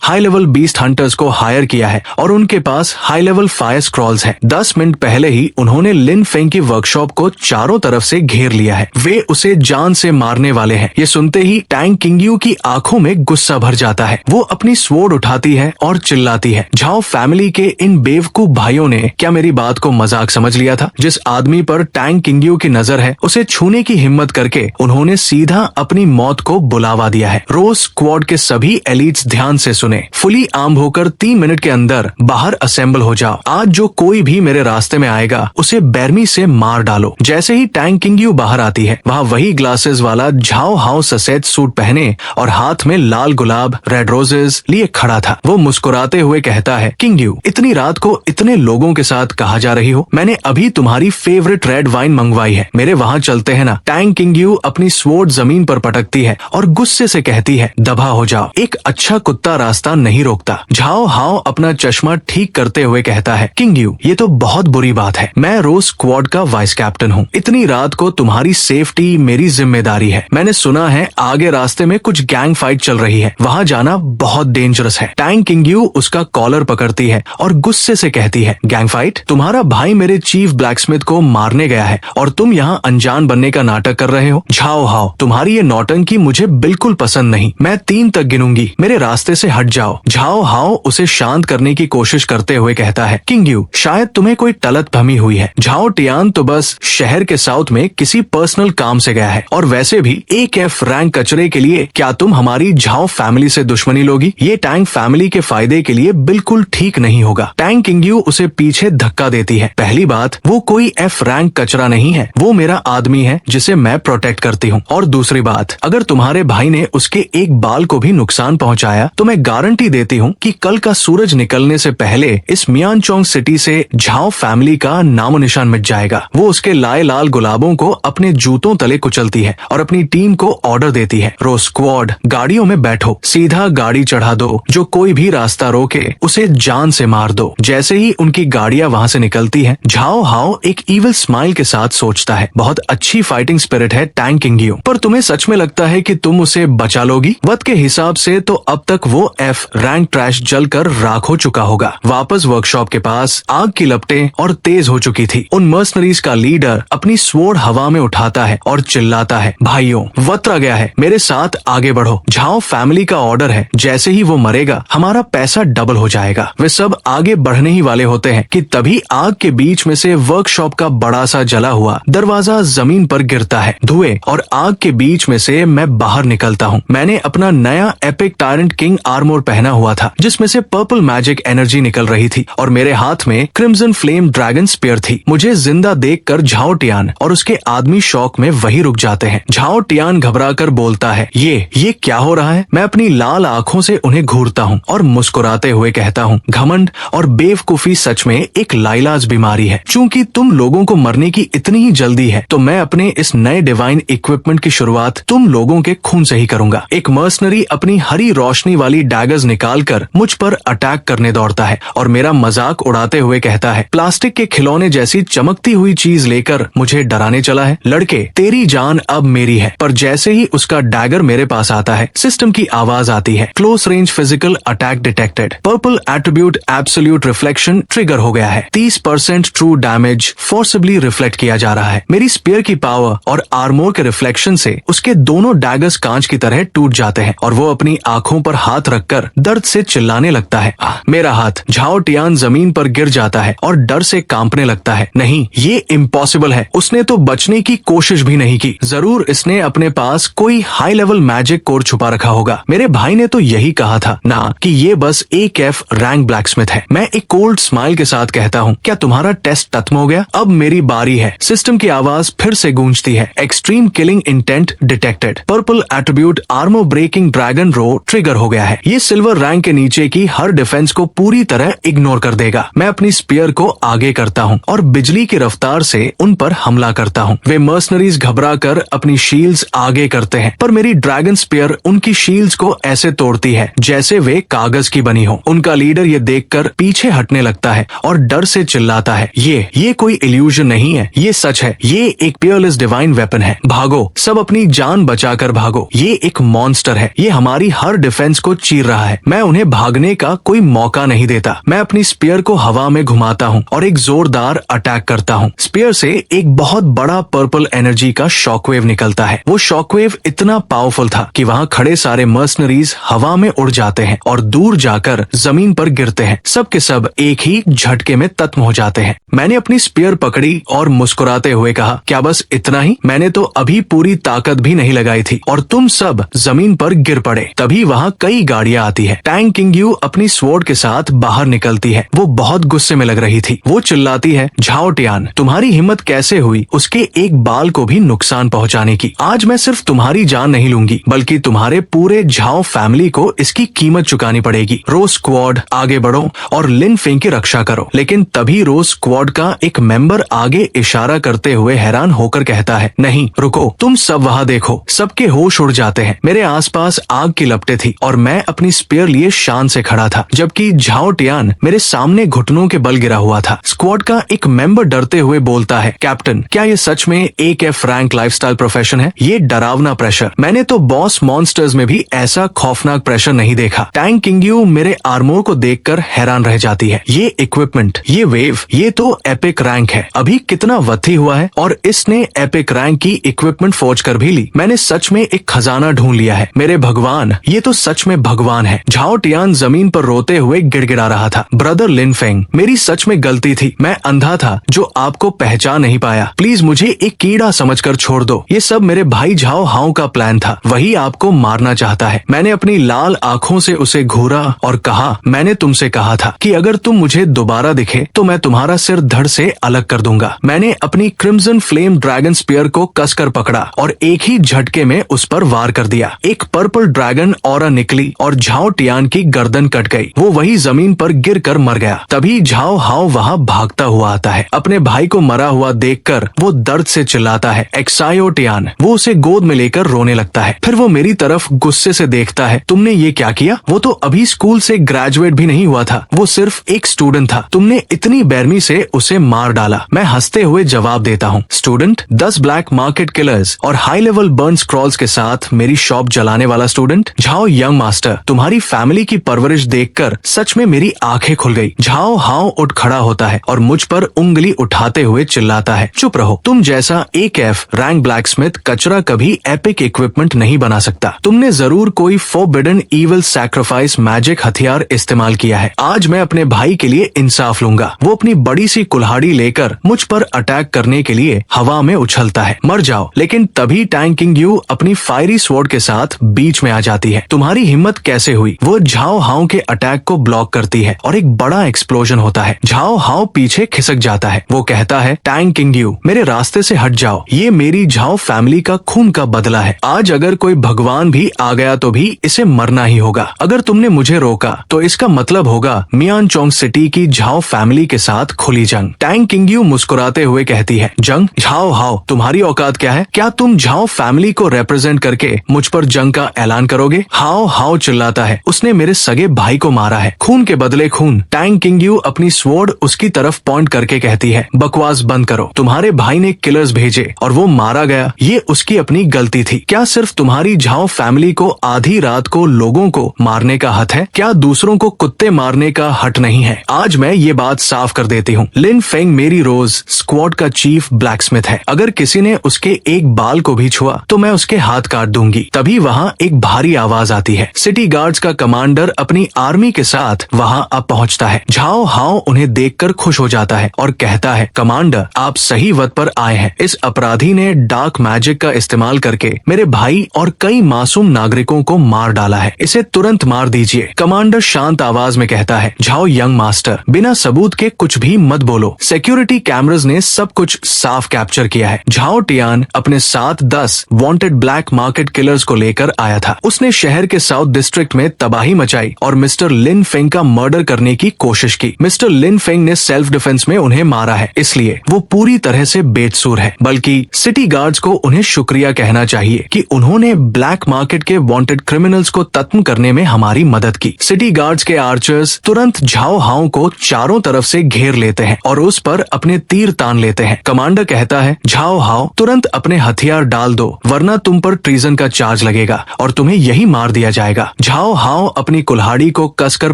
हाई लेवल बीस्ट हंटर्स को हायर किया है और उनके पास हाई लेवल फायर स्क्रॉल्स हैं। 10 मिनट पहले ही उन्होंने लिन फेंग की वर्कशॉप को चारों तरफ से घेर लिया है। वे उसे जान से मारने वाले हैं। ये सुनते ही टैंग किंगयू की आंखों में गुस्सा भर जाता है। वो अपनी स्वॉर्ड उठाती है और चिल्लाती है, झाओ फैमिली के इन बेवकूफ भाइयों ने क्या मेरी बात को मजाक समझ लिया था? जिस आदमी पर टैंग किंगयू की नजर है उसे छूने की हिम्मत करके उन्होंने सीधा अपनी मौत को बुलावा दिया है। रोज स्क्वाड के सभी एलिट्स ध्यान से सुने, फुली आर्म होकर 3 मिनट के अंदर बाहर असेंबल हो जाओ। आज जो कोई भी मेरे रास्ते में आएगा उसे बेरमी से मार डालो। जैसे ही टैंग किंगयू बाहर आती है, वहाँ वही ग्लासेस वाला झाओ हाओ सफेद सूट पहने और हाथ में लाल गुलाब रेड रोजेस लिए खड़ा था। वो मुस्कुराते हुए कहता है, किंगयू इतनी रात को इतने लोगों के साथ कहाँ जा रही हो? मैंने अभी तुम्हारी फेवरेट रेड वाइन मंगवाई है, मेरे वहाँ चलते हैं ना? टैंग किंगयू अपनी स्वॉर्ड जमीन पर पटकती है और गुस्से से कहती है, दबा हो जाओ, एक अच्छा कुत्ता रास्ता नहीं रोकता। झाओ हाओ अपना चश्मा ठीक करते हुए कहता है, किंगयू ये तो बहुत बुरी बात है। मैं रोज स्क्वाड का वाइस कैप्टन हूँ। इतनी रात को तुम्हारी सेफ्टी मेरी जिम्मेदारी है। मैंने सुना है आगे रास्ते में कुछ गैंग फाइट चल रही है, वहाँ जाना बहुत डेंजरस है। टैंग किंगयू उसका कॉलर पकड़ती है और गुस्से से कहती है, गैंग फाइट? तुम्हारा भाई मेरे चीफ ब्लैकस्मिथ को मारने गया है और तुम यहाँ अनजान बनने का नाटक कर रहे हो? झाओ हाओ तुम्हारी ये नौटंकी मुझे बिल्कुल पसंद नहीं। मैं 3 तक गिनूंगी, मेरे रास्ते से हट जाओ। झाओ हाओ उसे शांत करने की कोशिश करते हुए कहता है, किंगयू शायद तुम्हें कोई गलतफहमी हुई है। झाओ टियान तो बस शहर के साउथ में किसी पर्सनल काम से गया है और वैसे भी AF रैंक कचरे के लिए क्या तुम हमारी झाओ फैमिली से दुश्मनी लोगी? ये टैंग फैमिली के फायदे के लिए बिल्कुल ठीक नहीं होगा। टैंग किंगयू उसे पीछे धक्का देती है। पहली बात, वो कोई F रैंक कचरा नहीं है, वो मेरा आदमी है जिसे मैं प्रोटेक्ट करती हूँ। और दूसरी बात, अगर तुम्हारे भाई ने उसके एक बाल को भी नुकसान पहुँचाया तो मैं गारंटी देती हूँ कि कल का सूरज निकलने से पहले इस मियानचोंग सिटी से झाओ फैमिली का नामो निशान मिट जाएगा। वो उसके लाए लाल गुलाबों को अपने जूतों तले कुचलती है और अपनी टीम को ऑर्डर देती है, रोज स्क्वाड गाड़ियों में बैठो, सीधा गाड़ी चढ़ा दो, जो कोई भी रास्ता रोके उसे जान से मार दो। जैसे ही उनकी गाड़ियां वहाँ से निकलती हैं, झाओ हाओ एक इविल स्माइल के साथ सोचता है, बहुत अच्छी फाइटिंग स्पिरिट है टैंग किंगयू, पर तुम्हें सच में लगता है कि तुम उसे बचा लोगी? वक्त के हिसाब से तो अब तक वो F रैंक ट्रैश जलकर राख हो चुका होगा। वापस वर्कशॉप के पास आग की लपटें और तेज हो चुकी थी। उन मर्सनरीज का लीडर अपनी स्वॉर्ड हवा में उठाता है और चिल्लाता है, भाइयों वक्त आ गया है, मेरे साथ आगे बढ़ो। झाओ फैमिली का ऑर्डर है, जैसे ही वो मरेगा हमारा पैसा डबल हो जाएगा। वे सब आगे बढ़ने ही वाले होते हैं कि तभी आग के बीच में से वर्कशॉप का बड़ा सा जला हुआ दरवाजा जमीन पर गिरता है। धुएं और आग के बीच में से मैं बाहर निकलता हूँ। मैंने अपना नया एपिक टायरेंट किंग आर्मोर पहना हुआ था, जिसमें से पर्पल मैजिक एनर्जी निकल रही थी और मेरे हाथ में क्रिम्सन फ्लेम ड्रैगन स्पीयर थी। मुझे जिंदा देखकर झाओ टियान और उसके आदमी शौक में वही रुक जाते हैं। झाओ टियान घबराकर बोलता है, ये क्या हो रहा है? मैं अपनी लाल आंखों से उन्हें घूरता हूँ और मुस्कुराते हुए कहता हूँ, घमंड और बेवकूफी सच में एक लाइलाज बीमारी है। चूंकि तुम लोगों को मरने की इतनी ही जल्दी है तो मैं अपने इस नए डिवाइन इक्विपमेंट की शुरुआत तुम लोगों के खून से ही करूंगा। एक मर्सनरी अपनी हरी रोशनी वाली डैगर्स निकालकर मुझ पर अटैक करने दौड़ता है और मेरा मजाक उड़ाते हुए कहता है, प्लास्टिक के खिलौने जैसी चमकती हुई चीज लेकर मुझे डराने चला है? लड़के तेरी जान अब मेरी है। पर जैसे ही उसका डैगर मेरे पास आता है, सिस्टम की आवाज आती है, close range physical attack detected, purple attribute absolute reflection trigger हो गया है, 30% ट्रू डैमेज फोर्सिबली रिफ्लेक्ट किया जा रहा है। मेरी स्पीयर की पावर और आर्मोर के रिफ्लेक्शन से उसके दोनों डैगर्स कांच की तरह टूट जाते हैं और वो अपनी आंखों पर हाथ रखकर दर्द से चिल्लाने लगता है। मेरा हाथ झाओ टियान जमीन पर गिर जाता है और डर से कांपने लगता है। नहीं, ये इम्पॉसिबल है। उसने तो बचने की कोशिश भी नहीं की। जरूर इसने अपने पास कोई हाई लेवल मैजिक कोर छुपा रखा होगा। मेरे भाई ने तो यही कहा था ना कि ये बस AF रैंक ब्लैकस्मिथ है। मैं एक कोल्ड स्माइल के साथ कहता हूँ, क्या तुम्हारा टेस्ट खत्म हो गया? अब मेरी बारी है। सिस्टम की आवाज फिर से गूंजती है, extreme killing intent detected, purple attribute armour breaking dragon roar trigger हो गया है। ये सिल्वर रैंक के नीचे की हर डिफेंस को पूरी तरह इग्नोर कर देगा। मैं अपनी स्पीयर को आगे करता हूँ और बिजली की रफ्तार से उन पर हमला करता हूँ। वे मर्सनरीज घबरा कर अपनी शील्ड्स आगे करते हैं, पर मेरी ड्रैगन स्पीयर उनकी शील्ड्स को ऐसे तोड़ती है जैसे वे कागज की बनी हो। उनका लीडर ये देखकर पीछे हटने लगता है और डर से चिल्लाता है, ये कोई इल्यूजन नहीं है, ये सच है, ये एक पियरलेस डिवाइन वेपन है। भागो, सब अपनी जान बचाकर भागो, ये एक मॉन्स्टर है, ये हमारी हर डिफेंस को चीर रहा है। मैं उन्हें भागने का कोई मौका नहीं देता। मैं अपनी स्पीयर को हवा में घुमाता हूँ और एक जोरदार अटैक करता हूँ। स्पीयर से एक बहुत बड़ा पर्पल एनर्जी का शॉकवेव निकलता है। वो शॉकवेव इतना पावरफुल था कि वहाँ खड़े सारे मर्सनरीज हवा में उड़ जाते हैं और दूर जाकर जमीन पर गिरते हैं। सब के सब एक ही झटके में खत्म हो जाते हैं। मैंने अपनी स्पीयर पकड़ी और मुस्कुराते हुए कहा, क्या बस इतना ही? मैंने तो अभी पूरी ताकत भी नहीं लगाई थी और तुम सब जमीन पर गिर पड़े। तभी वहाँ कई गाड़ियाँ आती है। टैंग किंगयू अपनी स्वॉर्ड के साथ बाहर निकलती है। वो बहुत गुस्से में लग रही थी। वो चिल्लाती है, झाओ टियान, तुम्हारी हिम्मत कैसे हुई उसके एक बाल को भी नुकसान पहुँचाने की? आज मैं सिर्फ तुम्हारी जान नहीं लूंगी बल्कि तुम्हारे पूरे झाओ फैमिली को इसकी कीमत चुकानी पड़ेगी। रोज स्क्वाड आगे बढ़ो और लिन फेंग की रक्षा करो। लेकिन तभी रोज स्क्वाड का एक मेंबर आगे इशारा करते हुए हैरान होकर कहता है, नहीं रुको, तुम सब वहाँ देखो। सबके होश उड़ जाते हैं। मेरे आसपास आग की लपटें थी और मैं अपनी स्पीयर लिए शान से खड़ा था, जबकि झाओ टियान मेरे सामने घुटनों के बल गिरा हुआ था। स्क्वाड का एक मेंबर डरते हुए बोलता है, कैप्टन, क्या ये सच में एक रैंक लाइफस्टाइल प्रोफेशन है? ये डरावना प्रेशर, मैंने तो बॉस मॉन्स्टर्स में भी ऐसा खौफनाक प्रेशर नहीं देखा। टैंग किंगयू मेरे आर्मोर को देखकर हैरान रह जाती है। ये इक्विपमेंट, ये वेव, ये तो एपिक रैंक है। अभी कितना वत्थी हुआ है और इसने एपिक रैंक की इक्विपमेंट फौज कर भी ली। मैंने सच में एक खजाना ढूंढ लिया है। मेरे भगवान, ये तो सच में भगवान है। झाओ टियान जमीन पर रोते हुए गिड़गिड़ा रहा था। ब्रदर लिन फेंग, मेरी सच में गलती थी। मैं अंधा था जो आपको पहचान नहीं पाया। प्लीज मुझे एक कीड़ा समझकर छोड़ दो। ये सब मेरे भाई झाओ हाओ का प्लान था। वही आपको मारना चाहता है। मैंने अपनी लाल आंखों से उसे घूरा और कहा, मैंने तुमसे कहा था कि अगर तुम मुझे दोबारा दिखे तो मैं तुम्हारा सिर धड़ से अलग कर दूंगा। मैंने अपनी क्रिम्सन फ्लेम ड्रैगन स्पीयर को कसकर पकड़ा और एक ही झटके में उस पर वार कर दिया। एक पर्पल ड्रैगन ऑरा निकली और झाओ टियान की गर्दन कट गई। वो वही जमीन पर गिरकर मर गया। तभी झाओ हाओ वहाँ भागता हुआ आता है। अपने भाई को मरा हुआ देखकर वो दर्द से चिल्लाता है, एक्सायो टियान। वो उसे गोद में लेकर रोने लगता है। फिर वो मेरी तरफ गुस्से से देखता है, तुमने ये क्या किया? वो तो अभी स्कूल से ग्रेजुएट भी नहीं हुआ था। वो सिर्फ एक स्टूडेंट था। तुमने इतनी बेरमी से उसे मार डाला। मैं हंसते हुए जवाब देता हूँ, स्टूडेंट? 10 ब्लैक मार्केट किलर्स और हाई लेवल बर्न स्क्रॉल्स के साथ मेरी शॉप जलाने वाला स्टूडेंट? झाओ यंग मास्टर, तुम्हारी फैमिली की परवरिश देखकर सच में मेरी आंखें खुल गई। झाओ हाओ उठ खड़ा होता है और मुझ पर उंगली उठाते हुए चिल्लाता है, चुप रहो। तुम जैसा एक रैंक ब्लैकस्मिथ कचरा कभी एपिक इक्विपमेंट नहीं बना सकता। तुमने जरूर कोई फॉरबिडन ईविल सैक्रिफाइस मैजिक हथियार इस्तेमाल किया है। आज मैं अपने भाई के लिए इंसाफ लूंगा। वो अपनी बड़ी सी कुल्हाड़ी लेकर मुझ पर अटैक करने के लिए हवा में उछलता है। मर जाओ। लेकिन तभी टैंग किंगयू अपनी फायरी स्वॉर्ड के साथ बीच में आ जाती है। तुम्हारी हिम्मत कैसे हुई? वो झाओ हाओ के अटैक को ब्लॉक करती है और एक बड़ा एक्सप्लोजन होता है। झाओ हाओ पीछे खिसक जाता है। वो कहता है, टैंग किंगयू, मेरे रास्ते से हट जाओ। ये मेरी झाओ फैमिली का खून का बदला है। आज अगर कोई भगवान भी आ गया तो भी इसे मरना ही होगा। अगर तुमने मुझे रोका तो इसका मतलब होगा मियानचोंग सिटी की झाओ फैमिली के साथ खुली जंग। टैंग किंगयू मुस्कुराते हुए कहती है, जंग? झाओ हाओ, तुम्हारी औकात क्या है? क्या तुम झाओ फैमिली को रिप्रेजेंट करके मुझ पर जंग का ऐलान करोगे? हाओ हाओ चिल्लाता है, उसने मेरे सगे भाई को मारा है। खून के बदले खून। टैंग किंगयू अपनी स्वॉर्ड उसकी तरफ पॉइंट करके कहती है, बकवास बंद करो। तुम्हारे भाई ने किलर्स भेजे और वो मारा गया, ये उसकी अपनी गलती थी। क्या सिर्फ तुम्हारी झाओ फैमिली को आधी रात को लोगों को मारने का हक है? क्या दूसरों को कुत्ते मारने का हक नहीं है? आज मैं ये बात साफ कर देती हूँ। लिन फेंग मेरी रोज स्क्वाड का चीफ ब्लैकस्मिथ है। अगर किसी ने उसके एक बाल को भी छुआ तो मैं उसके हाथ काट दूंगी। तभी वहाँ एक भारी आवाज आती है। सिटी गार्ड्स का कमांडर अपनी आर्मी के साथ वहाँ अब पहुँचता है। झाओ हाओ उन्हें देखकर खुश हो जाता है और कहता है, कमांडर, आप सही वक्त पर आए हैं। इस अपराधी ने डार्क मैजिक का इस्तेमाल करके मेरे भाई और कई मासूम नागरिकों को मार डाला है। इसे तुरंत मार दीजिए। कमांडर शांत आवाज में कहता है, झाओ यंग मास्टर, बिना सबूत के कुछ भी मत बोलो। सिक्योरिटी कैमरास ने सब कुछ साफ कैप्चर किया है। झाओ टियान अपने साथ 10 वांटेड ब्लैक मार्केट किलर्स को लेकर आया था। उसने शहर के साउथ डिस्ट्रिक्ट में तबाही मचाई और मिस्टर लिन फेंग का मर्डर करने की कोशिश की। मिस्टर लिन फेंग ने सेल्फ डिफेंस में उन्हें मारा है, इसलिए वो पूरी तरह से बेकसूर है। बल्कि सिटी गार्ड्स को उन्हें शुक्रिया कहना चाहिए कि उन्होंने ब्लैक मार्केट के वांटेड क्रिमिनल्स को खत्म करने में हमारी मदद की। सिटी गार्ड्स के आर्चर्स तुरंत झाओ हाओ को चारों तरफ से घेर लेते हैं और उस पर अपने तीर तान लेते हैं। कमांडर कहता है, झाओ हाओ, तुरंत अपने हथियार डाल दो वरना तुम पर ट्रीजन का चार्ज लगेगा और तुम्हें यही मार दिया जाएगा। झाओ हाओ अपनी कुल्हाड़ी को कसकर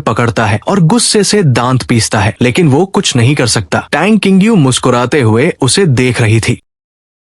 पकड़ता है और गुस्से से दांत पीसता है, लेकिन वो कुछ नहीं कर सकता। टैंग किंग्यू मुस्कुराते हुए उसे देख रही थी।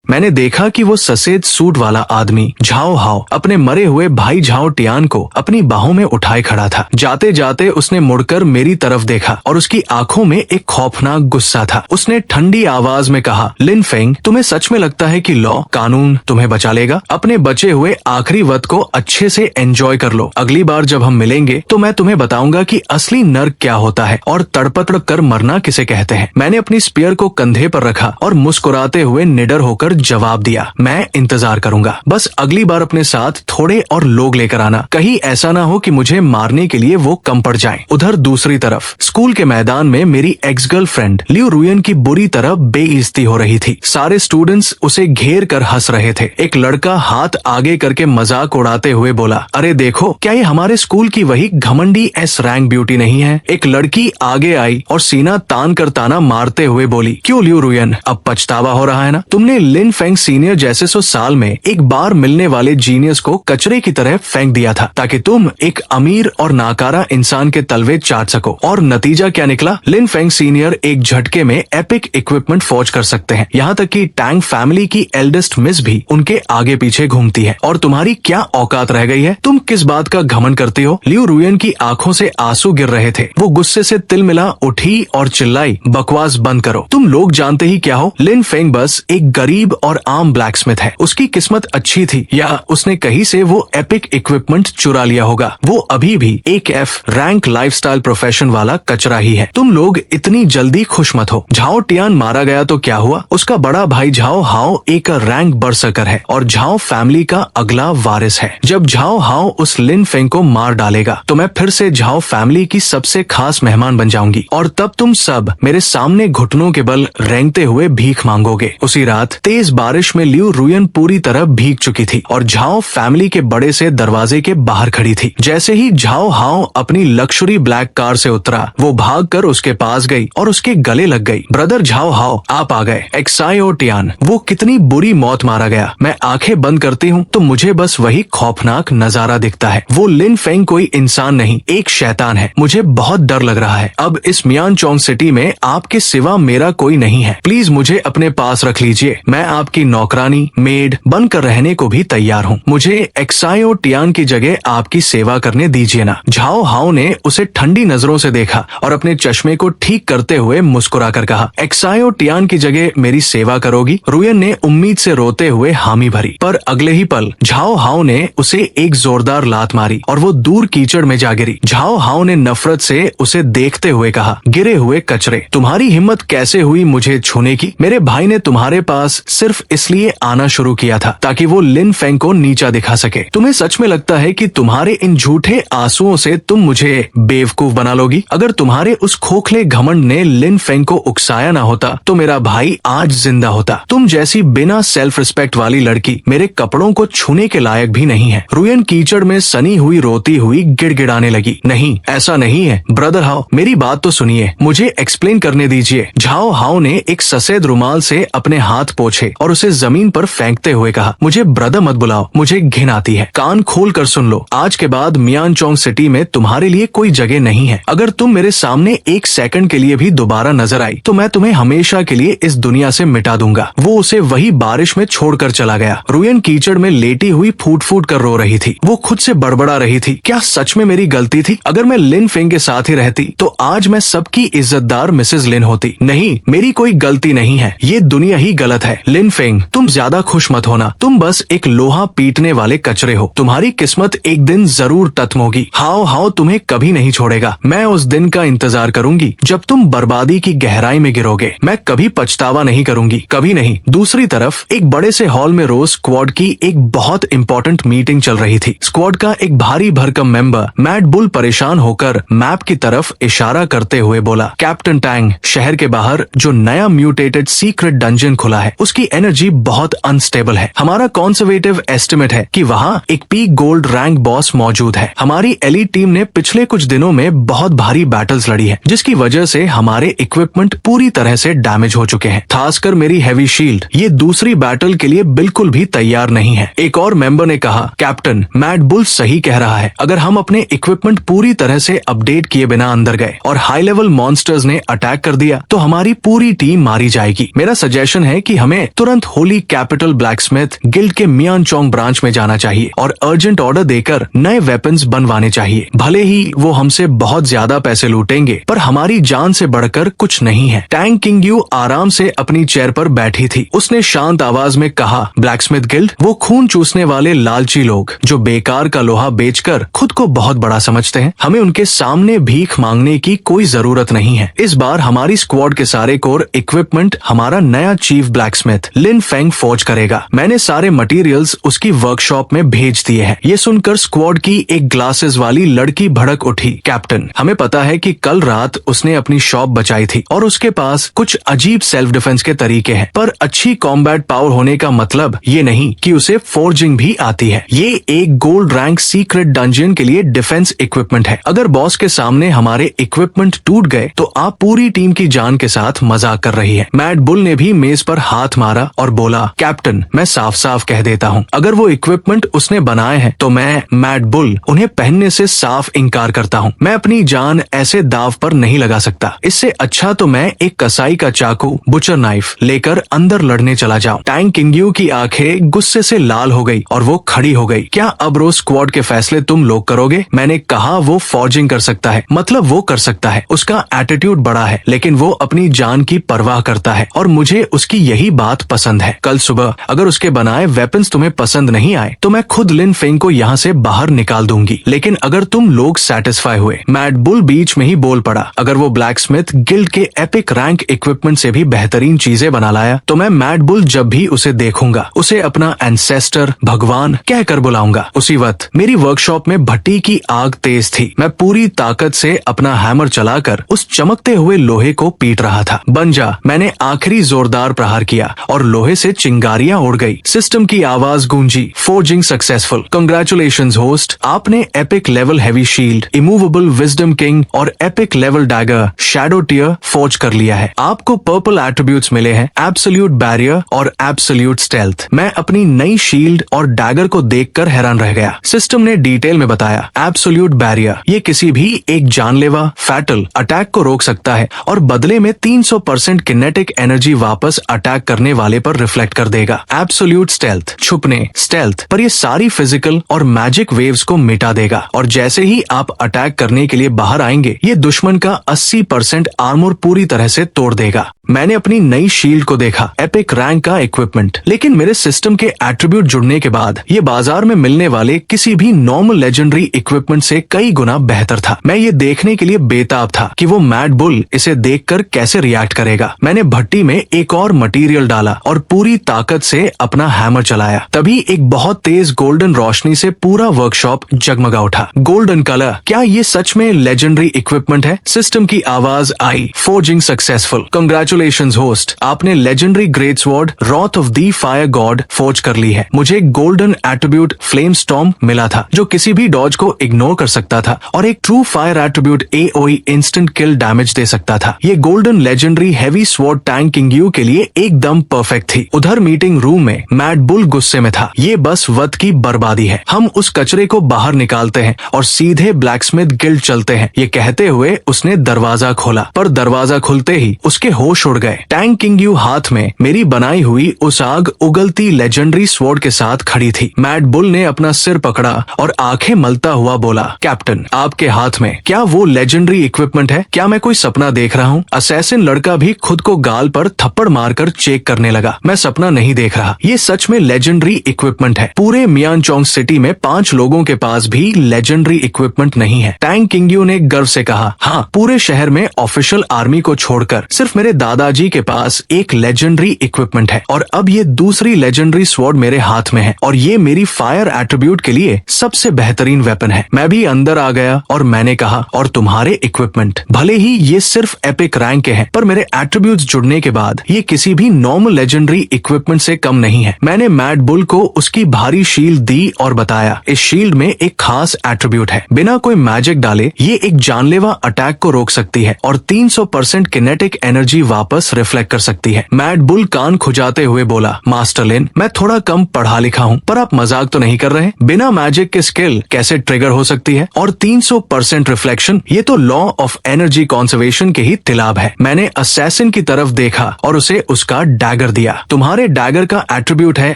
मैंने देखा कि वो सफेद सूट वाला आदमी झाओ हाओ अपने मरे हुए भाई झाओ टियान को अपनी बाहों में उठाए खड़ा था। जाते जाते उसने मुड़कर मेरी तरफ देखा और उसकी आंखों में एक खौफनाक गुस्सा था। उसने ठंडी आवाज में कहा, लिन फेंग, तुम्हें सच में लगता है कि लॉ, कानून तुम्हें बचा लेगा? अपने बचे हुए आखिरी वक्त को अच्छे से एंजॉय कर लो। अगली बार जब हम मिलेंगे तो मैं तुम्हें बताऊंगा कि असली नर्क क्या होता है और तड़पड़ कर मरना किसे कहते हैं। मैंने अपनी स्पीयर को कंधे पर रखा और मुस्कुराते हुए निडर होकर जवाब दिया, मैं इंतजार करूंगा। बस अगली बार अपने साथ थोड़े और लोग लेकर आना, कहीं ऐसा ना हो कि मुझे मारने के लिए वो कम पड़ जाएं। उधर दूसरी तरफ स्कूल के मैदान में मेरी एक्स गर्लफ्रेंड लियू रुयन की बुरी तरह बेइज्जती हो रही थी। सारे स्टूडेंट्स उसे घेर कर हंस रहे थे। एक लड़का हाथ आगे करके मजाक उड़ाते हुए बोला, अरे देखो, क्या ये हमारे स्कूल की वही घमंडी एस रैंक ब्यूटी नहीं है? एक लड़की आगे आई और सीना तान कर ताना मारते हुए बोली, क्यों लियू रुयन, अब पछतावा हो रहा है ना? तुमने लिन फेंग सीनियर जैसे 100 साल में एक बार मिलने वाले जीनियस को कचरे की तरह फेंक दिया था ताकि तुम एक अमीर और नाकारा इंसान के तलवे चाट सको। और नतीजा क्या निकला? लिन फेंग सीनियर एक झटके में एपिक इक्विपमेंट फौज कर सकते हैं। यहाँ तक कि टैंग फैमिली की एल्डेस्ट मिस भी उनके आगे पीछे घूमती है। और तुम्हारी क्या औकात रह गई है? तुम किस बात का घमंड करती हो? लियू रुयन की आंखों से आंसू गिर रहे थे। वो गुस्से से तिलमिला उठी और चिल्लाई, बकवास बंद करो। तुम लोग जानते ही क्या हो? लिन फेंग बस एक गरीब और आम ब्लैकस्मिथ है। उसकी किस्मत अच्छी थी या उसने कहीं से वो एपिक इक्विपमेंट चुरा लिया होगा। वो अभी भी एक एफ रैंक लाइफस्टाइल प्रोफेशन वाला कचरा ही है। तुम लोग इतनी जल्दी खुश मत हो। झाओ टियान मारा गया तो क्या हुआ? उसका बड़ा भाई झाओ हाओ एक रैंक बरसकर है और झाओ फैमिली का अगला वारिस है। जब झाओ हाओ उस लिन फेंग को मार डालेगा तो मैं फिर से झाओ फैमिली की सबसे खास मेहमान बन जाऊंगी और तब तुम सब मेरे सामने घुटनों के बल रेंगते हुए भीख मांगोगे। उसी रात तेज बारिश में लियू रुयन पूरी तरह भीग चुकी थी और झाओ फैमिली के बड़े से दरवाजे के बाहर खड़ी थी। जैसे ही झाओ हाओ अपनी लक्जरी ब्लैक कार से उतरा, वो भागकर उसके पास गई और उसके गले लग गई। ब्रदर झाओ हाओ, आप आ गए। एक्साओ टियान, वो कितनी बुरी मौत मारा गया। मैं आंखें बंद करती हूँ तो मुझे बस वही खौफनाक नजारा दिखता है। वो लिन फेंग कोई इंसान नहीं, एक शैतान है। मुझे बहुत डर लग रहा है। अब इस मियान चोंग सिटी में आपके सिवा मेरा कोई नहीं है। प्लीज मुझे अपने पास रख लीजिए। मैं आपकी नौकरानी, मेड बनकर रहने को भी तैयार हूँ। मुझे एक्साओ टियान की जगह आपकी सेवा करने दीजिए ना। झाओ हाओ ने उसे ठंडी नजरों से देखा और अपने चश्मे को ठीक करते हुए मुस्कुरा कर कहा, एक्साओ टियान की जगह मेरी सेवा करोगी? रुयन ने उम्मीद से रोते हुए हामी भरी, पर अगले ही पल झाओ हाओ ने उसे एक जोरदार लात मारी और वो दूर कीचड़ में जा गिरी। झाओ हाओ ने नफरत से उसे देखते हुए कहा, गिरे हुए कचरे, तुम्हारी हिम्मत कैसे हुई मुझे छूने की? मेरे भाई ने तुम्हारे पास सिर्फ इसलिए आना शुरू किया था ताकि वो लिन फेंग को नीचा दिखा सके। तुम्हें सच में लगता है कि तुम्हारे इन झूठे आंसुओं से तुम मुझे बेवकूफ बना लोगी? अगर तुम्हारे उस खोखले घमंड ने लिन फेंग को उकसाया ना होता तो मेरा भाई आज जिंदा होता। तुम जैसी बिना सेल्फ रिस्पेक्ट वाली लड़की मेरे कपड़ों को छूने के लायक भी नहीं है। रुयन कीचड़ में सनी हुई रोती हुई गिड़गिड़ाने लगी, नहीं, ऐसा नहीं है। ब्रदर हाओ, मेरी बात तो सुनिए, मुझे एक्सप्लेन करने दीजिए। झाओ हाओ ने एक सफेद रुमाल से अपने हाथ पोंछे और उसे जमीन पर फेंकते हुए कहा, मुझे ब्रदर मत बुलाओ, मुझे घिन आती है। कान खोल कर सुन लो, आज के बाद मियान चोंग सिटी में तुम्हारे लिए कोई जगह नहीं है। अगर तुम मेरे सामने एक सेकंड के लिए भी दोबारा नजर आई तो मैं तुम्हें हमेशा के लिए इस दुनिया से मिटा दूंगा। वो उसे वही बारिश में छोड़कर चला गया। रुयन कीचड़ में लेटी हुई फूट फूट कर रो रही थी। वो खुद से बड़बड़ा रही थी, क्या सच में मेरी गलती थी? अगर मैं लिन फेंग के साथ ही रहती तो आज मैं सबकी इज्जतदार मिसेज लिन होती। नहीं, मेरी कोई गलती नहीं है, ये दुनिया ही गलत है। लिन फेंग, तुम ज्यादा खुश मत होना, तुम बस एक लोहा पीटने वाले कचरे हो। तुम्हारी किस्मत एक दिन जरूर खत्म होगी। हाओ हाओ तुम्हें कभी नहीं छोड़ेगा। मैं उस दिन का इंतजार करूंगी जब तुम बर्बादी की गहराई में गिरोगे। मैं कभी पछतावा नहीं करूंगी, कभी नहीं। दूसरी तरफ एक बड़े से हॉल में रोज स्क्वाड की एक बहुत इंपॉर्टेंट मीटिंग चल रही थी। स्क्वाड का एक भारी भरकम मेंबर मैड बुल परेशान होकर मैप की तरफ इशारा इशारा करते हुए बोला, कैप्टन टैंग, शहर के बाहर जो नया म्यूटेटेड सीक्रेट डंजन खुला है उसकी एनर्जी बहुत अनस्टेबल है। हमारा कंजर्वेटिव एस्टिमेट है कि वहाँ एक पीक गोल्ड रैंक बॉस मौजूद है। हमारी एलीट टीम ने पिछले कुछ दिनों में बहुत भारी बैटल्स लड़ी है, जिसकी वजह से हमारे इक्विपमेंट पूरी तरह से डैमेज हो चुके हैं। खासकर मेरी हैवी शील्ड ये दूसरी बैटल के लिए बिल्कुल भी तैयार नहीं है। एक और मेंबर ने कहा, कैप्टन, मैड बुल सही कह रहा है। अगर हम अपने इक्विपमेंट पूरी तरह से अपडेट किए बिना अंदर गए और हाई लेवल मॉन्स्टर्स ने अटैक कर दिया तो हमारी पूरी टीम मारी जाएगी। मेरा सजेशन है कि हमें तुरंत होली कैपिटल ब्लैकस्मिथ गिल्ड के मियानचोंग ब्रांच में जाना चाहिए और अर्जेंट ऑर्डर देकर नए वेपन्स बनवाने चाहिए। भले ही वो हमसे बहुत ज्यादा पैसे लूटेंगे, पर हमारी जान से बढ़कर कुछ नहीं है। टैंग किंगयू आराम से अपनी चेयर पर बैठी थी। उसने शांत आवाज में कहा, ब्लैकस्मिथ गिल्ड वो खून चूसने वाले लालची लोग जो बेकार का लोहा बेचकर खुद को बहुत बड़ा समझते हैं। हमें उनके सामने भीख मांगने की कोई जरूरत नहीं है। इस बार हमारी स्क्वाड के सारे कोर इक्विपमेंट हमारा नया चीफ ब्लैकस्मिथ लिन फेंग फोर्ज करेगा। मैंने सारे मटेरियल्स उसकी वर्कशॉप में भेज दिए हैं। ये सुनकर स्क्वाड की एक ग्लासेस वाली लड़की भड़क उठी, कैप्टन, हमें पता है कि कल रात उसने अपनी शॉप बचाई थी और उसके पास कुछ अजीब सेल्फ डिफेंस के तरीके हैं, पर अच्छी कॉम्बैट पावर होने का मतलब ये नहीं कि उसे फोर्जिंग भी आती है। ये एक गोल्ड रैंक सीक्रेट डंजन के लिए डिफेंस इक्विपमेंट है। अगर बॉस के सामने हमारे इक्विपमेंट टूट गए तो आप पूरी टीम की जान के साथ मजाक कर रही है। मैड बुल ने भी मेज पर हाथ मारा और बोला, कैप्टन, मैं साफ साफ कह देता हूँ, अगर वो इक्विपमेंट उसने बनाए हैं तो मैं मैड बुल उन्हें पहनने से साफ इनकार करता हूँ। मैं अपनी जान ऐसे दाव पर नहीं लगा सकता। इससे अच्छा तो मैं एक कसाई का चाकू, बुचर नाइफ लेकर अंदर लड़ने चला जाऊं। टैंग किंगयू की आंखें गुस्से से लाल हो गई और वो खड़ी हो गई। क्या अब रोज स्क्वाड के फैसले तुम लोग करोगे? मैंने कहा वो फॉर्जिंग कर सकता है, मतलब वो कर सकता है। उसका एटीट्यूड बड़ा है, लेकिन वो अपनी जान की परवाह करता है और मुझे उसकी यही बात पसंद है। कल सुबह अगर उसके बनाए वेपन्स तुम्हें पसंद नहीं आए तो मैं खुद लिन फेंग को यहाँ से बाहर निकाल दूंगी। लेकिन अगर तुम लोग सेटिस्फाई हुए, मैड बुल बीच में ही बोल पड़ा, अगर वो ब्लैकस्मिथ गिल्ड के एपिक रैंक इक्विपमेंट से भी बेहतरीन चीजें बना लाया तो मैं मैड बुल जब भी उसे देखूंगा उसे अपना एंसेस्टर, भगवान कहकर बुलाऊंगा। उसी वक्त मेरी वर्कशॉप में भट्टी की आग तेज थी। मैं पूरी ताकत से अपना हैमर चलाकर उस चमकते हुए लोहे को पीट रहा था। बन जा, मैंने आखिरी जोरदार प्रहार किया और लोहे से चिंगारियां उड़ गई। सिस्टम की आवाज गूंजी, फोर्जिंग सक्सेसफुल, कांग्रेचुलेशंस होस्ट, आपने epic level heavy shield, immovable wisdom king और epic level dagger shadow tier forge कर लिया है। आपको पर्पल एट्रीब्यूट्स मिले हैं, एब्सोल्यूट बैरियर और एब्सोल्यूट स्टेल्थ। मैं अपनी नई शील्ड और डैगर को देखकर हैरान रह गया। सिस्टम ने डिटेल में बताया, एब्सोल्यूट बैरियर ये किसी भी एक जानलेवा फैटल अटैक को रोक सकता है और बदले में 300% किनेटिक एनर्जी वापस अटैक करने वाले पर रिफ्लेक्ट कर देगा। एब्सोल्यूट स्टेल्थ छुपने, स्टेल्थ पर ये सारी फिजिकल और मैजिक वेव्स को मिटा देगा और जैसे ही आप अटैक करने के लिए बाहर आएंगे ये दुश्मन का 80% आर्मर पूरी तरह से तोड़ देगा। मैंने अपनी नई शील्ड को देखा, एपिक रैंक का इक्विपमेंट, लेकिन मेरे सिस्टम के एट्रीब्यूट जुड़ने के बाद ये बाजार में मिलने वाले किसी भी नॉर्मल लेजेंडरी इक्विपमेंट से कई गुना बेहतर था। मैं ये देखने के लिए बेताब था कि वो मैड बुल इसे देखकर कैसे रिएक्ट करेगा। मैंने भट्टी में एक और मटेरियल डाला और पूरी ताकत से अपना हैमर चलाया। तभी एक बहुत तेज गोल्डन रोशनी से पूरा वर्कशॉप जगमगा उठा। गोल्डन कलर, क्या ये सच में लेजेंडरी इक्विपमेंट है? सिस्टम की आवाज आई, फोर्जिंग सक्सेसफुल, कांग्रेचुलेशंस होस्ट, आपने legendary great sword wrath of the fire god forge कर ली है। मुझे गोल्डन एट्रीब्यूट फ्लेम स्टॉर्म मिला था जो किसी भी डॉज को इग्नोर कर सकता था और एक true fire attribute AOE instant kill damage दे सकता था। ये golden legendary heavy sword Tang Qingyu के लिए एकदम परफेक्ट थी। उधर मीटिंग रूम में मैड बुल गुस्से में था। ये बस वक्त की बर्बादी है, हम उस कचरे को बाहर निकालते हैं और सीधे ब्लैकस्मिथ गिल्ड चलते हैं। ये कहते हुए उसने दरवाजा खोला, पर दरवाजा खुलते ही उसके होश उड़ गए। टैंग किंगयू हाथ में मेरी बनाई हुई उस आग उगलती लेजेंडरी स्वॉर्ड के साथ खड़ी थी। मैड बुल ने अपना सिर पकड़ा और आंखें मलता हुआ बोला, कैप्टन, आपके हाथ में क्या वो लेजेंडरी इक्विपमेंट है? क्या मैं कोई सपना देख रहा हूँ? असैसिन लड़का भी खुद को गाल पर थप्पड़ मारकर चेक करने लगा। मैं सपना नहीं देख रहा, ये सच में लेजेंडरी इक्विपमेंट है। पूरे मियानचोंग सिटी में 5 लोगों के पास भी लेजेंडरी इक्विपमेंट नहीं है। टैंग किंगयू ने गर्व से कहा, हाँ, पूरे शहर में ऑफिशियल आर्मी को छोड़कर सिर्फ मेरे दादा दादाजी के पास एक लेजेंडरी इक्विपमेंट है और अब ये दूसरी लेजेंडरी स्वॉर्ड मेरे हाथ में है और ये मेरी फायर एट्रीब्यूट के लिए सबसे बेहतरीन वेपन है। मैं भी अंदर आ गया और मैंने कहा, और तुम्हारे इक्विपमेंट भले ही ये सिर्फ एपिक रैंक के हैं, पर मेरे एट्रीब्यूट्स जुड़ने के बाद ये किसी भी नॉर्मल लेजेंडरी इक्विपमेंट से कम नहीं है। मैंने मैड बुल को उसकी भारी शील्ड दी और बताया, इस शील्ड में एक खास एट्रीब्यूट है, बिना कोई मैजिक डाले ये एक जानलेवा अटैक को रोक सकती है और 300% किनेटिक एनर्जी वापस रिफ्लेक्ट कर सकती है। मैड बुल कान खुजाते हुए बोला, मास्टर लिन, मैं थोड़ा कम पढ़ा लिखा हूँ, पर आप मजाक तो नहीं कर रहे? बिना मैजिक के स्किल कैसे ट्रिगर हो सकती है? और 300% रिफ्लेक्शन, ये तो लॉ ऑफ एनर्जी कंजर्वेशन के ही खिलाफ है। मैंने असैसिन की तरफ देखा और उसे उसका डैगर दिया। तुम्हारे डैगर का एट्रीब्यूट है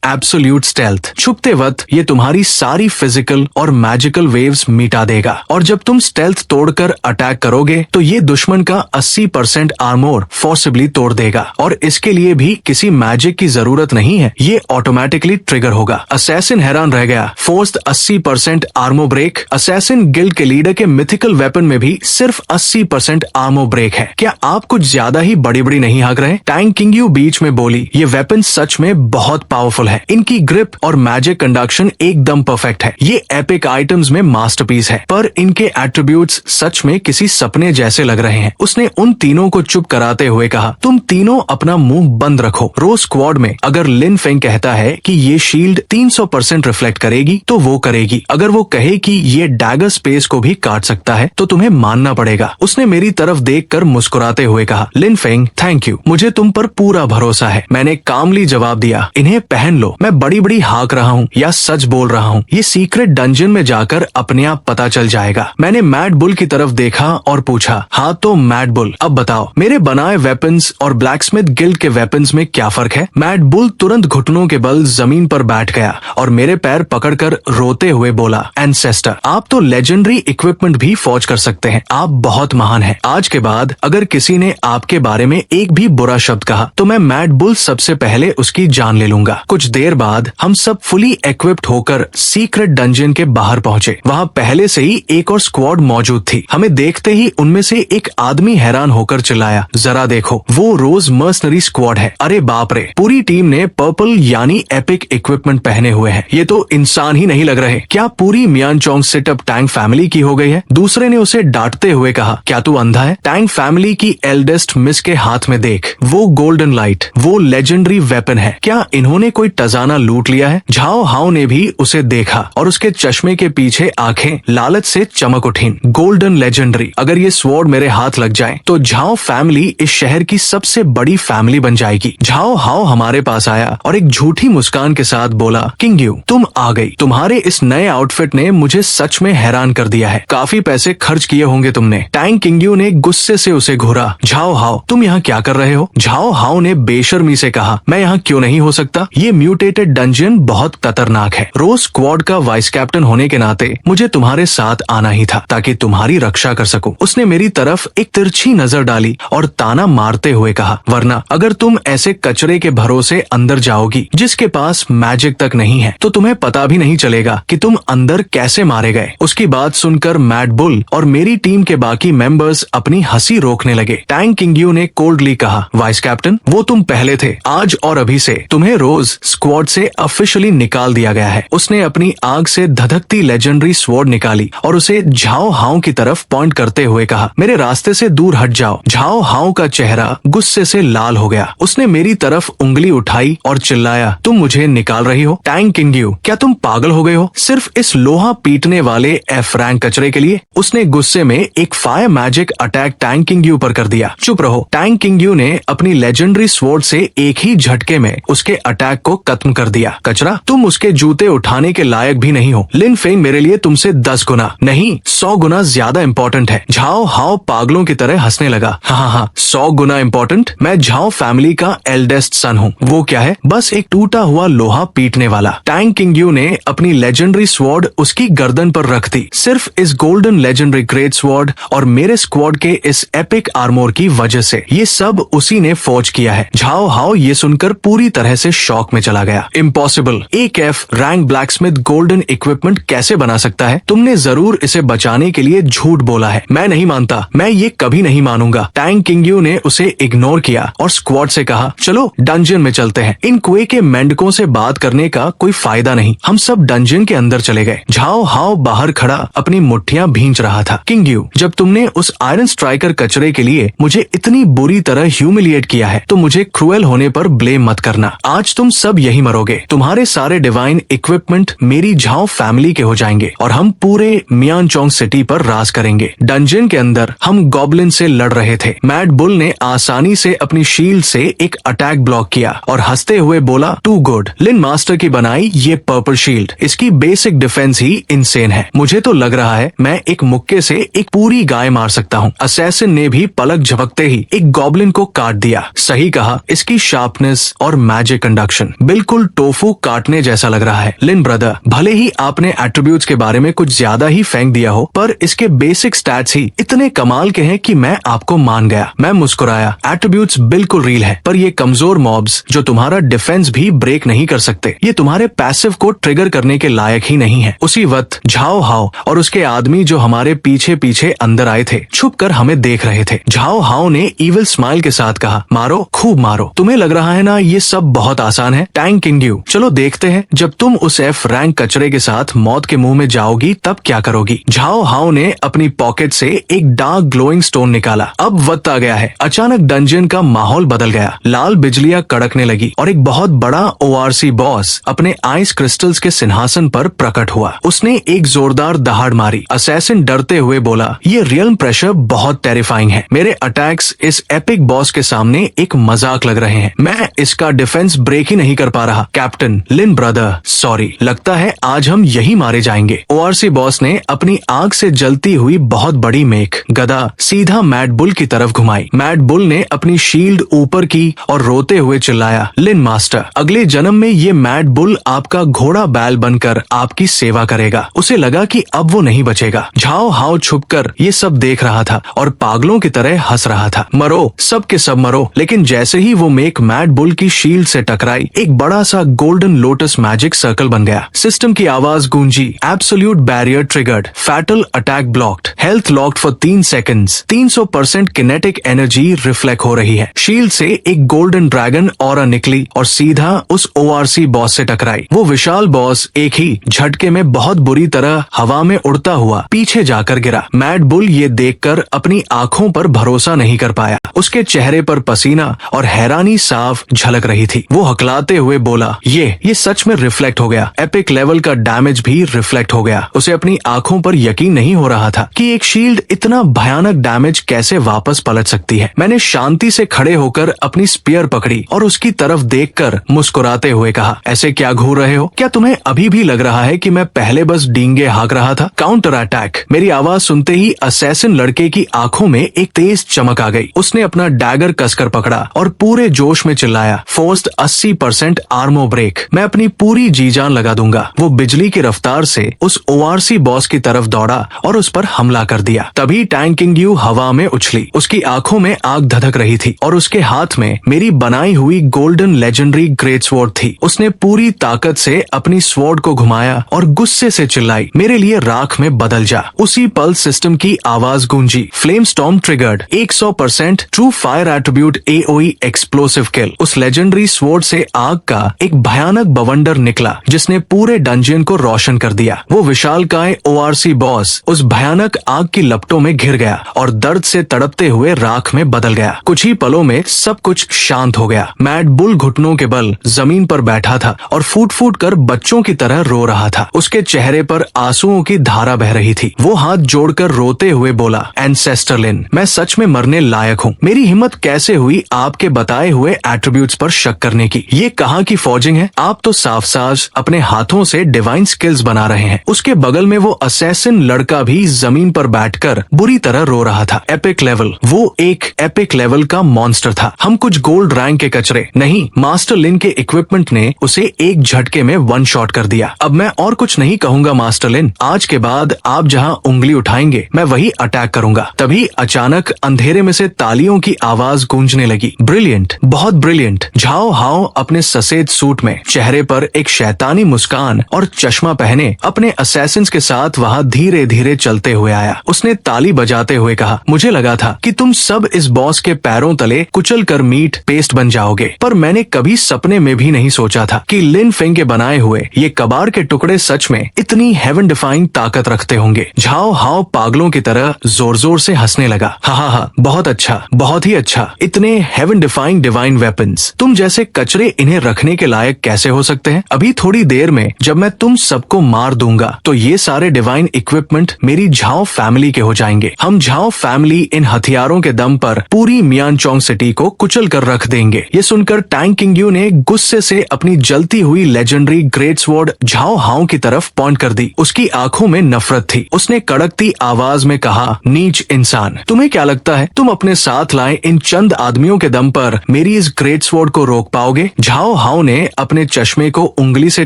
एब्सोल्यूट स्टेल्थ। छुपते वक्त ये तुम्हारी सारी फिजिकल और मैजिकल वेव्स मिटा देगा और जब तुम स्टेल्थ तोड़कर अटैक करोगे तो ये दुश्मन का 80% आर्मोर फोर्सिबली तोड़ देगा और इसके लिए भी किसी मैजिक की जरूरत नहीं है, ये ऑटोमेटिकली ट्रिगर होगा। असैसिन हैरान रह गया। Forced 80% Armo break. Assassin guild के लीडर के मिथिकल वेपन में भी सिर्फ 80% आर्मो ब्रेक है। क्या आप कुछ ज्यादा ही बड़ी बड़ी नहीं हाँक रहे? टैंग किंग्यू बीच में बोली, ये वेपन सच में बहुत पावरफुल है। इनकी ग्रिप और मैजिक कंडक्शन एकदम परफेक्ट है। ये एपिक आइटम्स में मास्टरपीस है, पर इनके एट्रीब्यूट्स सच में किसी सपने जैसे लग रहे हैं। उसने उन तीनों को चुप कराते हुए कहा, तुम तीनों अपना मुंह बंद रखो। रोज स्क्वाड में अगर लिन फेंग कहता है कि ये शील्ड 300% रिफ्लेक्ट करेगी तो वो करेगी। अगर वो कहे कि ये डैगर स्पेस को भी काट सकता है तो तुम्हें मानना पड़ेगा। उसने मेरी तरफ देखकर मुस्कुराते हुए कहा, लिन फेंग थैंक यू, मुझे तुम पर पूरा भरोसा है। मैंने कामली जवाब दिया, इन्हें पहन लो। मैं बड़ी बड़ी हाँक रहा हूँ या सच बोल रहा हूँ, ये सीक्रेट डंजन में जाकर अपने आप पता चल जाएगा। मैंने मैड बुल की तरफ देखा और पूछा, हाँ तो मैड बुल, अब बताओ मेरे बनाए वेपन्स और ब्लैकस्मिथ गिल्ड के वेपन्स में क्या फर्क है? मैड बुल तुरंत घुटनों के बल जमीन पर बैठ गया और मेरे पैर पकड़कर रोते हुए बोला, एंसेस्टर, आप तो लेजेंडरी इक्विपमेंट भी फौज कर सकते हैं। आप बहुत महान हैं। आज के बाद अगर किसी ने आपके बारे में एक भी बुरा शब्द कहा तो मैं मैड बुल सबसे पहले उसकी जान ले लूंगा। कुछ देर बाद हम सब फुली इक्विप्ड होकर सीक्रेट डंजन के बाहर पहुंचे। वहाँ पहले से ही एक और स्क्वाड मौजूद थी। हमें देखते ही उनमें से एक आदमी हैरान होकर चिल्लाया, जरा देखो, वो रोज मर्सनरी स्क्वाड है। अरे बाप रे, पूरी टीम ने पर्पल यानी एपिक इक्विपमेंट पहने हुए हैं। ये तो इंसान ही नहीं लग रहे। क्या पूरी मियानचोंग सेटअप टैंग फैमिली की हो गई है? दूसरे ने उसे डांटते हुए कहा, क्या तू अंधा है? टैंग फैमिली की एल्डेस्ट मिस के हाथ में देख, वो गोल्डन लाइट, वो लेजेंडरी वेपन है। क्या इन्होंने कोई टजाना लूट लिया है? झाओ हाओ ने भी उसे देखा और उसके चश्मे के पीछे आंखें लालच से चमक उठी। गोल्डन लेजेंडरी, अगर ये स्वॉर्ड मेरे हाथ लग जाए तो झाओ फैमिली इस शहर की सबसे बड़ी फैमिली बन जाएगी। झाओ हाओ हमारे पास आया और एक झूठी मुस्कान के साथ बोला, किंग्यू तुम आ गई। तुम्हारे इस नए आउटफिट ने मुझे सच में हैरान कर दिया है। काफी पैसे खर्च किए होंगे तुमने। टैंग किंग्यू ने गुस्से से उसे घूरा, झाओ हाओ तुम यहाँ क्या कर रहे हो? झाओ हाओ ने बेशर्मी से कहा, मैं यहाँ क्यों नहीं हो सकता? ये म्यूटेटेड डंजन बहुत खतरनाक है। रोज स्क्वाड का वाइस कैप्टन होने के नाते मुझे तुम्हारे साथ आना ही था ताकि तुम्हारी रक्षा कर सकूं। उसने मेरी तरफ एक तिरछी नजर डाली और ताना मारते हुए कहा, वरना अगर तुम ऐसे कचरे के भरोसे अंदर जाओगी जिसके पास मैजिक तक नहीं है तो तुम्हें पता भी नहीं चलेगा कि तुम अंदर कैसे मारे गए। उसकी बात सुनकर मैड बुल और मेरी टीम के बाकी मेंबर्स अपनी हंसी रोकने लगे। टैंग किंग्यू ने कोल्डली कहा, वाइस कैप्टन वो तुम पहले थे, आज और अभी से तुम्हें रोज स्क्वाड से ऑफिशियली निकाल दिया गया है। उसने अपनी आग से धधकती लेजेंडरी स्वॉर्ड निकाली और उसे झाओ हाओ की तरफ पॉइंट करते हुए कहा, मेरे रास्ते से दूर हट जाओ। झाओ हाओ का चेहरा गुस्से से लाल हो गया। उसने मेरी तरफ उंगली उठाई और चिल्लाया, तुम मुझे निकाल रही हो? टैंग किंग्यू क्या तुम पागल हो गए हो? सिर्फ इस लोहा पीटने वाले एफ रैंक कचरे के लिए? उसने गुस्से में एक फायर मैजिक अटैक टैंग किंग्यू पर कर दिया। चुप रहो। टैंग किंग्यू ने अपनी लेजेंडरी स्वॉर्ड से एक ही झटके में उसके अटैक को खत्म कर दिया। कचरा, तुम उसके जूते उठाने के लायक भी नहीं हो। लिन फेंग मेरे लिए तुमसे 10 गुना नहीं 100 गुना ज्यादा इम्पोर्टेंट है। झाओ हाओ पागलों की तरह हंसने लगा। हाँ 100 गुना इम्पोर्टेंट? मैं झाओ फैमिली का एल्डेस्ट सन हूँ। वो क्या है? बस एक टूटा हुआ लोहा पीटने वाला। टैंग किंग्यू ने अपनी लेजेंडरी स्वॉर्ड उसकी गर्दन पर रख दी। सिर्फ इस गोल्डन लेजेंडरी ग्रेट स्वॉर्ड और मेरे स्क्वाड के इस एपिक आर्मोर की वजह से ये सब उसी ने फौज किया है। झाओ हाओ ये सुनकर पूरी तरह से शॉक में चला गया। इम्पॉसिबल, एक F rank blacksmith golden equipment कैसे बना सकता है? तुमने जरूर इसे बचाने के लिए झूठ बोला है। मैं नहीं मानता, मैं ये कभी नहीं मानूंगा। टैंग किंग्यू ने उसे उसे इग्नोर किया और स्क्वाड से कहा, चलो डंजन में चलते हैं। इन कुएं के मेंढकों से बात करने का कोई फायदा नहीं। हम सब डंजन के अंदर चले गए। झाओ हाओ बाहर खड़ा अपनी मुट्ठियां भींच रहा था। किंग यू, जब तुमने उस आयरन स्ट्राइकर कचरे के लिए मुझे इतनी बुरी तरह ह्यूमिलिएट किया है तो मुझे क्रूएल होने पर ब्लेम मत करना। आज तुम सब यही मरोगे। तुम्हारे सारे डिवाइन इक्विपमेंट मेरी झाओ फैमिली के हो जाएंगे और हम पूरे मियानचोंग सिटी पर राज करेंगे। डंजन के अंदर हम गॉब्लिन से लड़ रहे थे। मैड बुल ने आसानी से अपनी शील्ड से एक अटैक ब्लॉक किया और हंसते हुए बोला, टू गुड। लिन मास्टर की बनाई ये पर्पल शील्ड, इसकी बेसिक डिफेंस ही इंसेन है। मुझे तो लग रहा है मैं एक मुक्के से एक पूरी गाय मार सकता हूँ। असैसिन ने भी पलक झपकते ही एक गॉब्लिन को काट दिया। सही कहा, इसकी शार्पनेस और मैजिक कंडक्शन बिल्कुल टोफू काटने जैसा लग रहा है। लिन ब्रदर, भले ही आपने एट्रीब्यूट्स के बारे में कुछ ज्यादा ही फेंक दिया हो, पर इसके बेसिक स्टैट्स ही इतने कमाल के हैं कि मैं आपको मान गया। मैं मुस्कुराया। एट्रीब्यूट्स बिल्कुल रील है, पर ये कमजोर मॉब्स जो तुम्हारा डिफेंस भी ब्रेक नहीं कर सकते, ये तुम्हारे पैसिव को ट्रिगर करने के लायक ही नहीं है। उसी वक्त झाओ हाओ और उसके आदमी जो हमारे पीछे पीछे अंदर आए थे छुप कर हमें देख रहे थे। झाओ हाओ ने इविल स्माइल के साथ कहा, मारो, खूब मारो। तुम्हें लग रहा है ना ये सब बहुत आसान है? टैंग किंग यू, चलो देखते हैं जब तुम उस एफ रैंक कचरे के साथ मौत के मुंह में जाओगी तब क्या करोगी। झाओ हाओ ने अपनी पॉकेट से एक डार्क ग्लोइंग स्टोन निकाला। अब वक्त आ गया है। अचानक डंजन का माहौल बदल गया। लाल बिजलियां कड़कने लगी और एक बहुत बड़ा ओआरसी बॉस अपने आइस क्रिस्टल्स के सिंहासन पर प्रकट हुआ। उसने एक जोरदार दहाड़ मारी। असैसिन डरते हुए बोला, ये रियल प्रेशर बहुत टेरिफाइंग है। मेरे अटैक्स इस एपिक बॉस के सामने एक मजाक लग रहे हैं। मैं इसका डिफेंस ब्रेक ही नहीं कर पा रहा। कैप्टन, लिन ब्रदर, सॉरी, लगता है आज हम यही मारे जाएंगे। ओआरसी बॉस ने अपनी आग से जलती हुई बहुत बड़ी मेख गदा सीधा मैड बुल की तरफ घुमाई। मैड बुल ने अपनी शील्ड ऊपर की और रोते हुए चिल्लाया, लिन मास्टर, अगले जन्म में ये मैड बुल आपका घोड़ा बैल बनकर आपकी सेवा करेगा। उसे लगा कि अब वो नहीं बचेगा। झाओ हाओ छुपकर ये सब देख रहा था और पागलों की तरह हंस रहा था। मरो, सब के सब मरो। लेकिन जैसे ही वो मेक मैड बुल की शील्ड से टकराई, एक बड़ा सा गोल्डन लोटस मैजिक सर्कल बन गया। सिस्टम की आवाज गूंजी, absolute barrier triggered, fatal attack blocked, health locked for 3 seconds, 300% kinetic energy reflect हो रही है। शील्ड से एक गोल्डन ड्रैगन ऑरा निकली और सीधा उस ओआरसी बॉस से टकराई। वो विशाल बॉस एक ही झटके में बहुत बुरी तरह हवा में उड़ता हुआ पीछे जाकर गिरा। मैड बुल ये देखकर अपनी आंखों पर भरोसा नहीं कर पाया। उसके चेहरे पर पसीना और हैरानी साफ झलक रही थी। वो हकलाते हुए बोला, ये सच में रिफ्लेक्ट हो गया। एपिक लेवल का डैमेज भी रिफ्लेक्ट हो गया। उसे अपनी आंखों पर यकीन नहीं हो रहा था कि एक शील्ड इतना भयानक डैमेज कैसे वापस पलट सकती है। मैंने शांति से खड़े होकर अपनी स्पीयर पकड़ी और उसकी तरफ देखकर मुस्कुराते हुए कहा, ऐसे क्या घूर रहे हो? क्या तुम्हें अभी भी लग रहा है कि मैं पहले बस डींगे हाँक रहा था? Counter attack. मेरी आवाज सुनते ही असैसिन लड़के की आंखों में एक तेज चमक आ गई। उसने अपना डैगर कसकर पकड़ा और पूरे जोश में चिल्लाया, फोर्स्ड 80% आर्मो ब्रेक। मैं अपनी पूरी जी जान लगा दूंगा। वो बिजली की रफ्तार से उस ओआरसी बॉस की तरफ दौड़ा और उस पर हमला कर दिया। तभी टैंग किंग यू हवा में उछली। उसकी आंखों में आग धधक रही थी और उसके हाथ में मेरी बनाई हुई गोल्डन लेजेंडरी ग्रेट स्वॉर्ड थी। उसने पूरी ताकत से अपनी स्वॉर्ड को घुमाया और गुस्से से चिल्लाई, मेरे लिए राख में बदल जा। उसी पल सिस्टम की आवाज गूंजी, flame storm triggered, 100% true fire attribute AOE explosive kill. उस लेजेंडरी स्वॉर्ड से आग का एक भयानक बवंडर निकला जिसने पूरे डंजियन को रोशन कर दिया। वो विशालकाय ओआरसी बॉस उस भयानक आग की लपटों में घिर गया और दर्द से तड़पते हुए राख में बदल गया। कुछ ही पलों में सब कुछ शांत हो गया। मैड बुल घुटनों के बल जमीन पर बैठा था और फूट फूट कर बच्चों की तरह रो रहा था। उसके चेहरे पर आंसुओं की धारा बह रही थी। वो हाथ जोड़कर रोते हुए बोला, एंसेस्टर लिन, मैं सच में मरने लायक हूँ। मेरी हिम्मत कैसे हुई आपके बताए हुए एट्रीब्यूट्स पर शक करने की? ये कहाँ की फॉर्जिंग है? आप तो साफ साफ अपने हाथों से डिवाइन स्किल्स बना रहे हैं। उसके बगल में वो असैसिन लड़का भी जमीन पर बैठकर बुरी तरह रो रहा था। एपिक लेवल, वो एक एपिक लेवल का मॉन्स्टर था। हम कुछ गोल्ड रैंक के कचरे नहीं, मास्टर लिन के इक्विपमेंट ने उसे एक झटके में वन शॉट कर दिया। अब मैं और कुछ नहीं कहूंगा मास्टर लिन, आज के बाद आप जहाँ उंगली उठाएंगे मैं वही अटैक करूंगा। तभी अचानक अंधेरे में से तालियों की आवाज गूंजने लगी। ब्रिलियंट, बहुत ब्रिलियंट। झाओ हाओ अपने सफेद सूट में, चेहरे पर एक शैतानी मुस्कान और चश्मा पहने अपने असैसिन्स के साथ वहाँ धीरे धीरे चलते हुए आया। उसने ताली बजाते हुए कहा, मुझे लगा था कि तुम सब इस बॉस बॉस के पैरों तले कुचल कर मीट पेस्ट बन जाओगे। पर मैंने कभी सपने में भी नहीं सोचा था कि लिन फेंग के बनाए हुए ये कबाड़ के टुकड़े सच में इतनी हेवन डिफाइंग ताकत रखते होंगे। झाओ हाओ पागलों की तरह जोर जोर से हंसने लगा। हा, बहुत अच्छा, बहुत ही अच्छा। इतने हेवन डिफाइंग डिवाइन वेपन्स, तुम जैसे कचरे इन्हें रखने के लायक कैसे हो सकते हैं? अभी थोड़ी देर में जब मैं तुम सबको मार दूंगा तो ये सारे डिवाइन इक्विपमेंट मेरी झाओ फैमिली के हो जाएंगे। हम झाओ फैमिली इन हथियारों के दम पर पूरी मियानचोंग सिटी को कुचल कर रख देंगे। ये सुनकर टैंग किंगयू ने गुस्से से अपनी जलती हुई लेजेंडरी ग्रेट स्वॉर्ड झाओ हाओ की तरफ पॉइंट कर दी। उसकी आंखों में नफरत थी। उसने कड़कती आवाज में कहा, नीच इंसान, तुम्हें क्या लगता है तुम अपने साथ लाए इन चंद आदमियों के दम पर मेरी इस ग्रेट स्वॉर्ड को रोक पाओगे? झाओ हाओ ने अपने चश्मे को उंगली से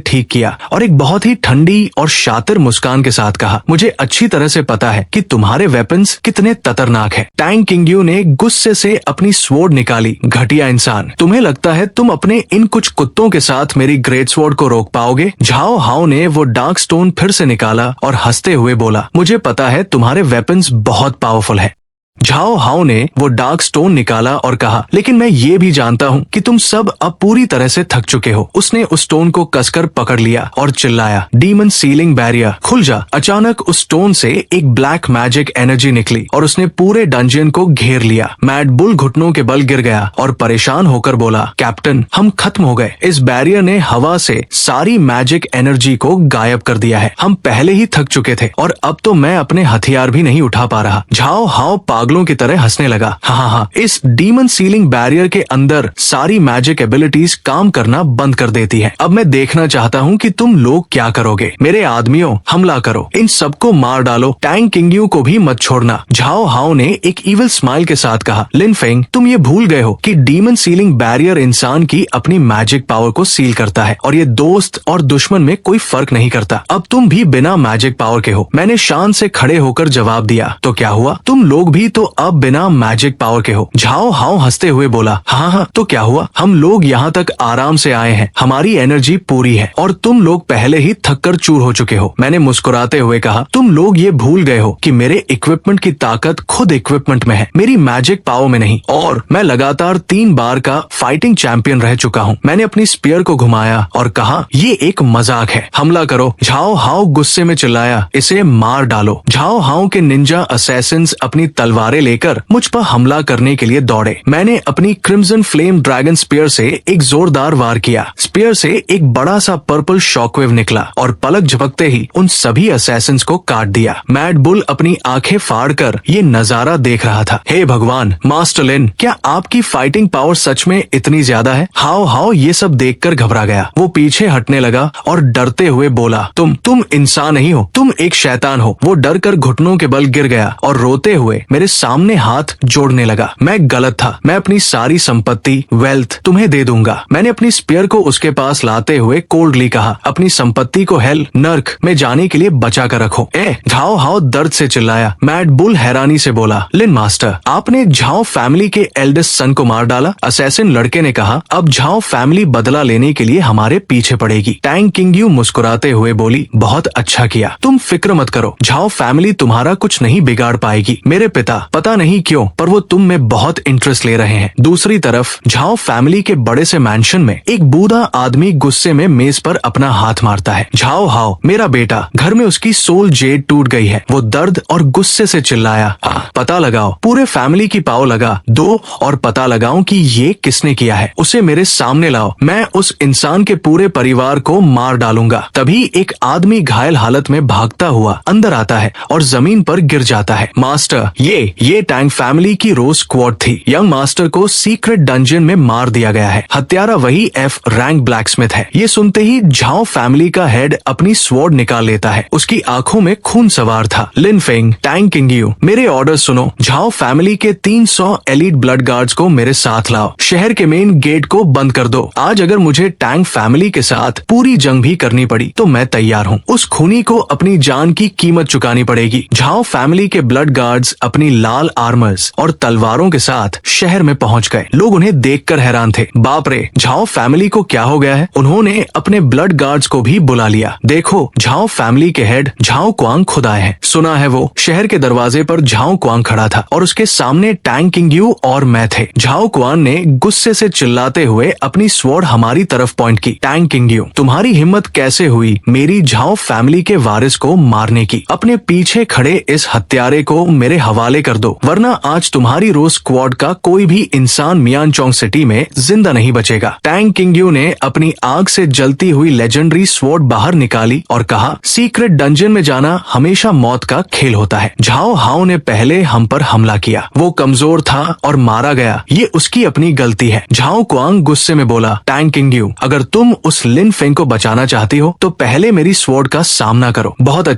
ठीक किया और एक बहुत ही ठंडी और शातिर मुस्कान के साथ कहा, मुझे अच्छी तरह से पता है कि तुम्हारे वेपन्स कितने खतरनाक है। टैंग किंगयू ने गुस्से से अपनी स्वॉर्ड निकाली। घटिया इंसान, तुम्हें लगता है तुम अपने इन कुछ कुत्तों के साथ मेरी ग्रेट स्वॉर्ड को रोक पाओगे? झाओ हाओ ने वो डार्क स्टोन फिर से निकाला और हंसते हुए बोला, मुझे पता है तुम्हारे वेपन्स बहुत पावरफुल है। झाओ हाओ ने वो डार्क स्टोन निकाला और कहा, लेकिन मैं ये भी जानता हूँ कि तुम सब अब पूरी तरह से थक चुके हो। उसने उस स्टोन को कसकर पकड़ लिया और चिल्लाया, डीमन सीलिंग बैरियर खुल जा। अचानक उस स्टोन से एक ब्लैक मैजिक एनर्जी निकली और उसने पूरे डंजियन को घेर लिया। मैड बुल घुटनों के बल गिर गया और परेशान होकर बोला, कैप्टन, हम खत्म हो गए। इस बैरियर ने हवा से सारी मैजिक एनर्जी को गायब कर दिया है। हम पहले ही थक चुके थे और अब तो मैं अपने हथियार भी नहीं उठा पा रहा। झाओ हाओ पागलों की तरह हंसने लगा। हाँ, इस डीमन सीलिंग बैरियर के अंदर सारी मैजिक एबिलिटीज काम करना बंद कर देती है। अब मैं देखना चाहता हूँ कि तुम लोग क्या करोगे। मेरे आदमियों, हमला करो, इन सबको मार डालो। टैंग किंगयू को भी मत छोड़ना। झाओ हाओ ने एक इविल स्माइल के साथ कहा, लिन फेंग, तुम ये भूल गए हो कि डीमन सीलिंग बैरियर इंसान की अपनी मैजिक पावर को सील करता है और ये दोस्त और दुश्मन में कोई फर्क नहीं करता। अब तुम भी बिना मैजिक पावर के हो। मैंने शान से खड़े होकर जवाब दिया, तो क्या हुआ? तुम लोग भी तो अब बिना मैजिक पावर के हो। झाओ हाओ हंसते हुए बोला, हाँ, तो क्या हुआ? हम लोग यहाँ तक आराम से आए हैं, हमारी एनर्जी पूरी है और तुम लोग पहले ही थक कर चूर हो चुके हो। मैंने मुस्कुराते हुए कहा, तुम लोग ये भूल गए हो कि मेरे इक्विपमेंट की ताकत खुद इक्विपमेंट में है, मेरी मैजिक पावर में नहीं। और मैं लगातार 3 बार का फाइटिंग चैंपियन रह चुका हूँ। मैंने अपनी स्पीयर को घुमाया और कहा, ये एक मजाक है, हमला करो। झाओ हाओ गुस्से में चिल्लाया, इसे मार डालो। झाओ हाओ के निंजा असैसिन्स अपनी तलवारें लेकर मुझ पर हमला करने के लिए दौड़े। मैंने अपनी क्रिम्सन फ्लेम ड्रैगन स्पीयर से एक जोरदार वार किया। स्पीयर से एक बड़ा सा पर्पल शॉकवेव निकला और पलक झपकते ही उन सभी असैसिन्स को काट दिया। मैड बुल अपनी आंखें फाड़कर ये नजारा देख रहा था। हे भगवान, मास्टर लिन, क्या आपकी फाइटिंग पावर सच में इतनी ज्यादा है? हाओ हाओ ये सब देखकर घबरा गया। वो पीछे हटने लगा और डरते हुए बोला, तुम इंसान नहीं हो, तुम एक शैतान हो। वो डर कर घुटनों के बल गिर गया और रोते हुए मेरे सामने हाथ जोड़ने लगा। मैं गलत था, मैं अपनी सारी संपत्ति वेल्थ तुम्हें दे दूंगा। मैंने अपनी स्पीयर को उसके पास लाते हुए कोल्डली कहा, अपनी संपत्ति को हेल नर्क में जाने के लिए बचा कर रखो। झाओ हाओ दर्द से चिल्लाया। मैड बुल हैरानी से बोला, लिन मास्टर, आपने झाओ फैमिली के एल्डेस्ट सन को मार डाला? असैसिन लड़के ने कहा, अब झाओ फैमिली बदला लेने के लिए हमारे पीछे पड़ेगी। टैंग किंगयू मुस्कुराते हुए बोली, बहुत अच्छा किया, तुम फिक्र मत करो, झाओ फैमिली तुम्हारा कुछ नहीं बिगाड़ पाएगी। मेरे पिता पता नहीं क्यों पर वो तुम में बहुत इंटरेस्ट ले रहे हैं। दूसरी तरफ झाओ फैमिली के बड़े से मैंशन में एक बूढ़ा आदमी गुस्से में मेज पर अपना हाथ मारता है। झाओ हाओ, मेरा बेटा, घर में उसकी सोल जेड टूट गई है। वो दर्द और गुस्से से चिल्लाया, पता लगाओ, पूरे फैमिली की पाव लगा दो और पता लगाओ कि ये किसने किया है। उसे मेरे सामने लाओ, मैं उस इंसान के पूरे परिवार को मार डालूंगा। तभी एक आदमी घायल हालत में भागता हुआ अंदर आता है और जमीन पर गिर जाता है। मास्टर, ये टैंग फैमिली की रोज स्क्वाड थी। यंग मास्टर को सीक्रेट डंजन में मार दिया गया है। हत्यारा वही एफ रैंक ब्लैकस्मिथ है। ये सुनते ही झाओ फैमिली का हेड अपनी स्वॉर्ड निकाल लेता है। उसकी आंखों में खून सवार था। लिन फेंग, टैंग किंगयू, मेरे ऑर्डर सुनो। झाओ फैमिली के 300 एलीट ब्लड गार्ड्स को मेरे साथ लाओ। शहर के मेन गेट को बंद कर दो। आज अगर मुझे टैंग फैमिली के साथ पूरी जंग भी करनी पड़ी तो मैं तैयार हूँ। उस खूनी को अपनी जान की कीमत चुकानी पड़ेगी। झाओ फैमिली के ब्लड गार्ड्स अपनी लाल आर्मर्स और तलवारों के साथ शहर में पहुंच गए। लोग उन्हें देखकर हैरान थे। बाप रे, झाओ फैमिली को क्या हो गया है? उन्होंने अपने ब्लड गार्ड्स को भी बुला लिया। देखो, झाओ फैमिली के हेड झाओ क्वांग खुद आए हैं। सुना है वो शहर के दरवाजे पर झाओ क्वांग खड़ा था और उसके सामने टैंग किंगयू और मैं थे। झाओ क्वांग ने गुस्से से चिल्लाते हुए अपनी स्वॉर्ड हमारी तरफ पॉइंट की। टैंग किंगयू, तुम्हारी हिम्मत कैसे हुई मेरी झाओ फैमिली के वारिस को मारने की? अपने पीछे खड़े इस हत्यारे को मेरे हवाले कर दो, वरना आज तुम्हारी रोज स्क्वाड का कोई भी इंसान मियानचोंग सिटी में जिंदा नहीं बचेगा। टैंग किंगयू ने अपनी आग से जलती हुई लेजेंडरी स्वॉर्ड बाहर निकाली और कहा, सीक्रेट डंजन में जाना हमेशा मौत का खेल होता है। झाओ हाओ ने पहले हम पर हमला किया, वो कमजोर था और मारा गया, ये उसकी अपनी गलती है। झाओ क्वांग गुस्से में बोला, टैंग किंगयू, अगर तुम उस लिन फेंग को बचाना चाहती हो तो पहले मेरी स्वॉर्ड का सामना करो। बहुत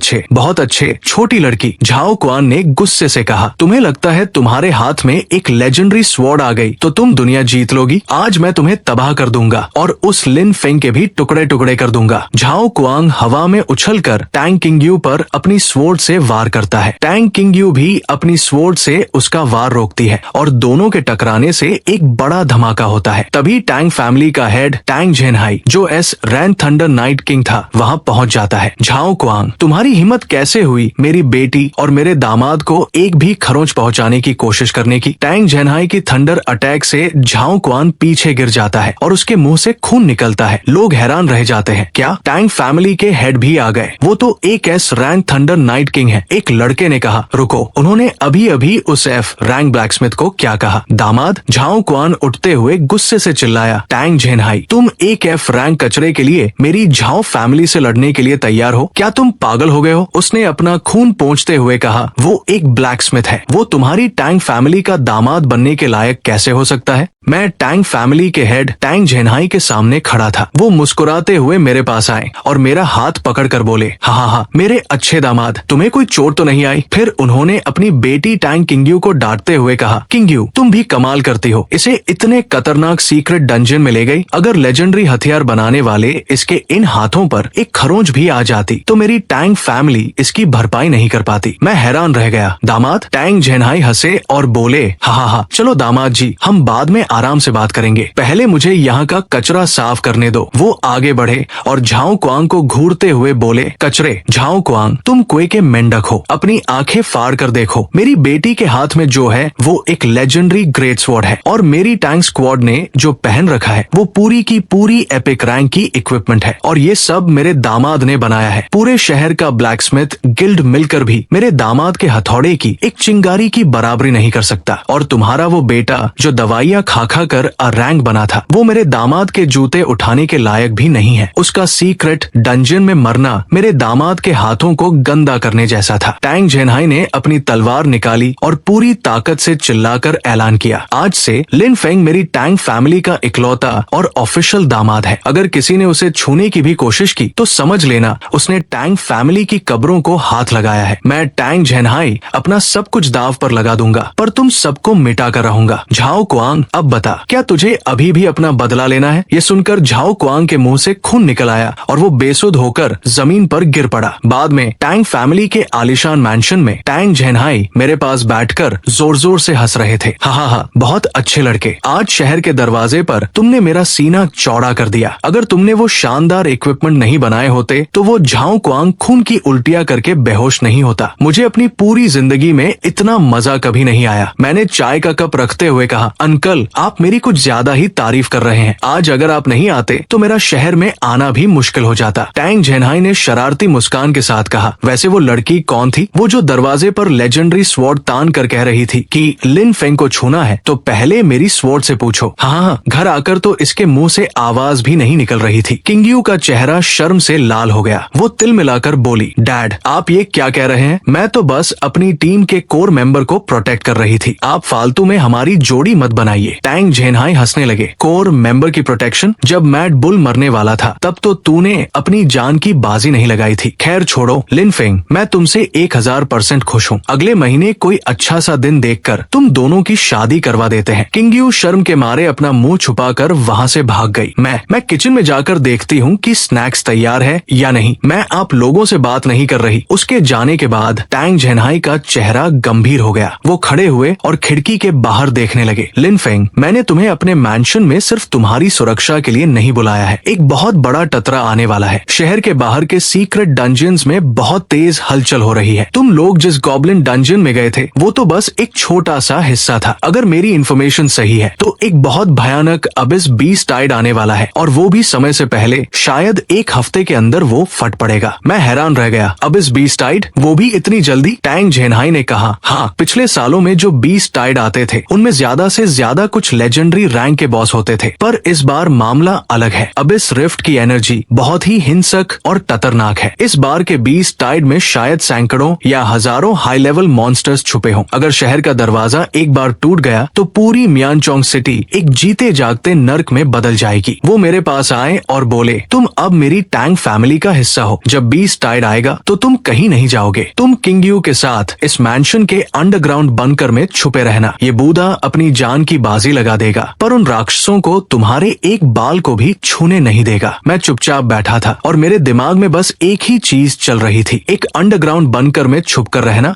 अच्छे छोटी लड़की, झाओ क्वांग ने गुस्से से कहा, तुम्हें लगता है तुम्हारे हाथ में एक लेजेंडरी स्वॉर्ड आ गई तो तुम दुनिया जीत लोगी? आज मैं तुम्हें तबाह कर दूंगा और उस लिन फेंग के भी टुकड़े टुकड़े कर दूंगा। झाओ क्वांग हवा में उछलकर टैंग किंगयू पर अपनी स्वॉर्ड से वार करता है। टैंग किंगयू भी अपनी स्वॉर्ड से उसका वार रोकती है और दोनों के टकराने से एक बड़ा धमाका होता है। तभी टैंग फैमिली का हेड टैंग झेनहाई, जो रैन थंडर नाइट किंग था, वहाँ पहुँच जाता है। झाओ क्वांग, तुम्हारी हिम्मत कैसे हुई मेरी बेटी और मेरे दामाद को एक भी खरोंच पहुँचाने की कोशिश करने की? टैंग झेनहाई की थंडर अटैक से झाओ क्वांग पीछे गिर जाता है और उसके मुंह से खून निकलता है। लोग हैरान रह जाते हैं, क्या टैंग फैमिली के हेड भी आ गए? वो तो एक रैन थंडर नाइट किंग है। एक लड़के ने कहा, रुको, उन्होंने अभी अभी उस रैंग ब्लैकस्मिथ को क्या कहा? दामाद, झाओ क्वांग उठते हुए गुस्से से चिल्लाया, टैंग झेनहाई, तुम एक रैंक कचरे के लिए मेरी झाओ फैमिली से लड़ने के लिए तैयार हो? क्या तुम पागल हो गए हो? उसने अपना खून पोंछते हुए कहा, वो एक ब्लैकस्मिथ है, वो तुम्हारी टैंग फैमिली का दामाद बनने के लायक कैसे हो सकता है? मैं टैंग फैमिली के हेड टैंग झेनहाई के सामने खड़ा था। वो मुस्कुराते हुए मेरे पास आए और मेरा हाथ पकड़कर बोले, हाँ, मेरे अच्छे दामाद, तुम्हें कोई चोट तो नहीं आई? फिर उन्होंने अपनी बेटी टैंग किंगयू को डांटते हुए कहा, किंगयू, तुम भी कमाल करती हो, इसे इतने खतरनाक सीक्रेट डंजन में ले गई। अगर लेजेंडरी हथियार बनाने वाले इसके इन हाथों पर एक खरोंच भी आ जाती तो मेरी टैंग फैमिली इसकी भरपाई नहीं कर पाती। मैं हैरान रह गया। दामाद, टैंग झेनहाई हंसे और बोले, हाँ, चलो दामाद जी, हम बाद में आराम से बात करेंगे, पहले मुझे यहाँ का कचरा साफ करने दो। वो आगे बढ़े और झाओ क्वांग को घूरते हुए बोले, कचरे, झाओ क्वांग, तुम कुएं के मेंढक हो, अपनी आंखें फाड़ कर देखो, मेरी बेटी के हाथ में जो है वो एक लेजेंडरी ग्रेट स्वॉर्ड है और मेरी टैंक स्क्वाड ने जो पहन रखा है वो पूरी की पूरी एपिक रैंक की इक्विपमेंट है और ये सब मेरे दामाद ने बनाया है। पूरे शहर का ब्लैकस्मिथ गिल्ड मिलकर भी मेरे दामाद के हथौड़े की एक चिंगारी की बराबरी नहीं कर सकता। और तुम्हारा वो बेटा जो दवाइयाँ खा कर रैंक बना था, वो मेरे दामाद के जूते उठाने के लायक भी नहीं है। उसका सीक्रेट डंजन में मरना मेरे दामाद के हाथों को गंदा करने जैसा था। टैंग झेनहाई ने अपनी तलवार निकाली और पूरी ताकत से चिल्लाकर ऐलान किया, आज से लिन फेंग मेरी टैंग फैमिली का इकलौता और ऑफिशियल दामाद है। अगर किसी ने उसे छूने की भी कोशिश की तो समझ लेना उसने टैंग फैमिली की कब्रों को हाथ लगाया है। मैं टैंग झेनहाई अपना सब कुछ दाव पर लगा दूंगा, पर तुम सबको मिटा कर रहूंगा। झाओ क्वांग, अब बता, क्या तुझे अभी भी अपना बदला लेना है? ये सुनकर झाओ क्वांग के मुंह से खून निकल आया और वो बेसुध होकर जमीन पर गिर पड़ा। बाद में टैंग फैमिली के आलिशान मैंशन में टैंग झेनहाई मेरे पास बैठकर जोर जोर से हंस रहे थे। हाँ, बहुत अच्छे लड़के, आज शहर के दरवाजे पर तुमने मेरा सीना चौड़ा कर दिया। अगर तुमने वो शानदार इक्विपमेंट नहीं बनाए होते तो वो झाओ क्वांग खून की उल्टियां करके बेहोश नहीं होता। मुझे अपनी पूरी जिंदगी में इतना मजा कभी नहीं आया। मैंने चाय का कप रखते हुए कहा, अंकल, आप मेरी कुछ ज्यादा ही तारीफ कर रहे हैं। आज अगर आप नहीं आते तो मेरा शहर में आना भी मुश्किल हो जाता। टैंग झेनहाई ने शरारती मुस्कान के साथ कहा, वैसे वो लड़की कौन थी? वो जो दरवाजे पर लेजेंडरी स्वॉर्ड तान कर कह रही थी कि लिन फेंग को छूना है तो पहले मेरी स्वॉर्ड से पूछो। हाँ, घर आकर तो इसके मुंह से आवाज भी नहीं निकल रही थी। किंगयू का चेहरा शर्म से लाल हो गया। वो तिल मिलाकर बोली, डैड, आप ये क्या कह रहे हैं? मैं तो बस अपनी टीम के कोर मेंबर को प्रोटेक्ट कर रही थी, आप फालतू में हमारी जोड़ी मत बनाइए। टैंग झेनहाई हंसने लगे। कोर मेंबर की प्रोटेक्शन? जब मैड बुल मरने वाला था तब तो तूने अपनी जान की बाजी नहीं लगाई थी। खैर छोड़ो लिन फेंग, मैं तुमसे 1000% खुश हूँ। अगले महीने कोई अच्छा सा दिन देखकर तुम दोनों की शादी करवा देते हैं। किंगयू शर्म के मारे अपना मुंह छुपाकर वहाँ से भाग गई। मैं किचन में जाकर देखती हूँ कि स्नैक्स तैयार है या नहीं। मैं आप लोगों से बात नहीं कर रही। उसके जाने के बाद टैंग झेनहाई का चेहरा गंभीर हो गया। वो खड़े हुए और खिड़की के बाहर देखने लगे। लिन फेंग, मैंने तुम्हें अपने मैंशन में सिर्फ तुम्हारी सुरक्षा के लिए नहीं बुलाया है। एक बहुत बड़ा टतरा आने वाला है। शहर के बाहर के सीक्रेट डंजन्स में बहुत तेज हलचल हो रही है। तुम लोग जिस गॉब्लिन डंजन में गए थे वो तो बस एक छोटा सा हिस्सा था। अगर मेरी इन्फॉर्मेशन सही है तो एक बहुत भयानक अबिस बीस्ट टाइड आने वाला है, और वो भी समय से पहले। शायद एक हफ्ते के अंदर वो फट पड़ेगा। मैं हैरान रह गया। अबिस बीस्ट टाइड, वो भी इतनी जल्दी? टैंग झेनहाई ने कहा। हाँ, पिछले सालों में जो बीस्ट टाइड आते थे उनमें ज्यादा से ज्यादा कुछ लेजेंडरी रैंक के बॉस होते थे, पर इस बार मामला अलग है। अबिस रिफ्ट की एनर्जी बहुत ही हिंसक और खतरनाक है। इस बार के बीस्ट टाइड में शायद सैकड़ों या हजारों हाई लेवल मॉन्स्टर्स छुपे हों। अगर शहर का दरवाजा एक बार टूट गया तो पूरी मियानचोंग सिटी एक जीते जागते नर्क में बदल जाएगी। वो मेरे पास आए और बोले, तुम अब मेरी टैंग फैमिली का हिस्सा हो। जब बीस्ट टाइड आएगा तो तुम कहीं नहीं जाओगे। तुम किंग यू के साथ इस मैंशन के अंडरग्राउंड बंकर में छुपे रहना। ये बूढ़ा अपनी जान की बाजी लगा देगा, पर उन राक्षसों को तुम्हारे एक बाल को भी छूने नहीं देगा। मैं चुपचाप बैठा था और मेरे दिमाग में बस एक ही चीज चल रही थी, एक अंडरग्राउंड बंकर में छुप कर रहना।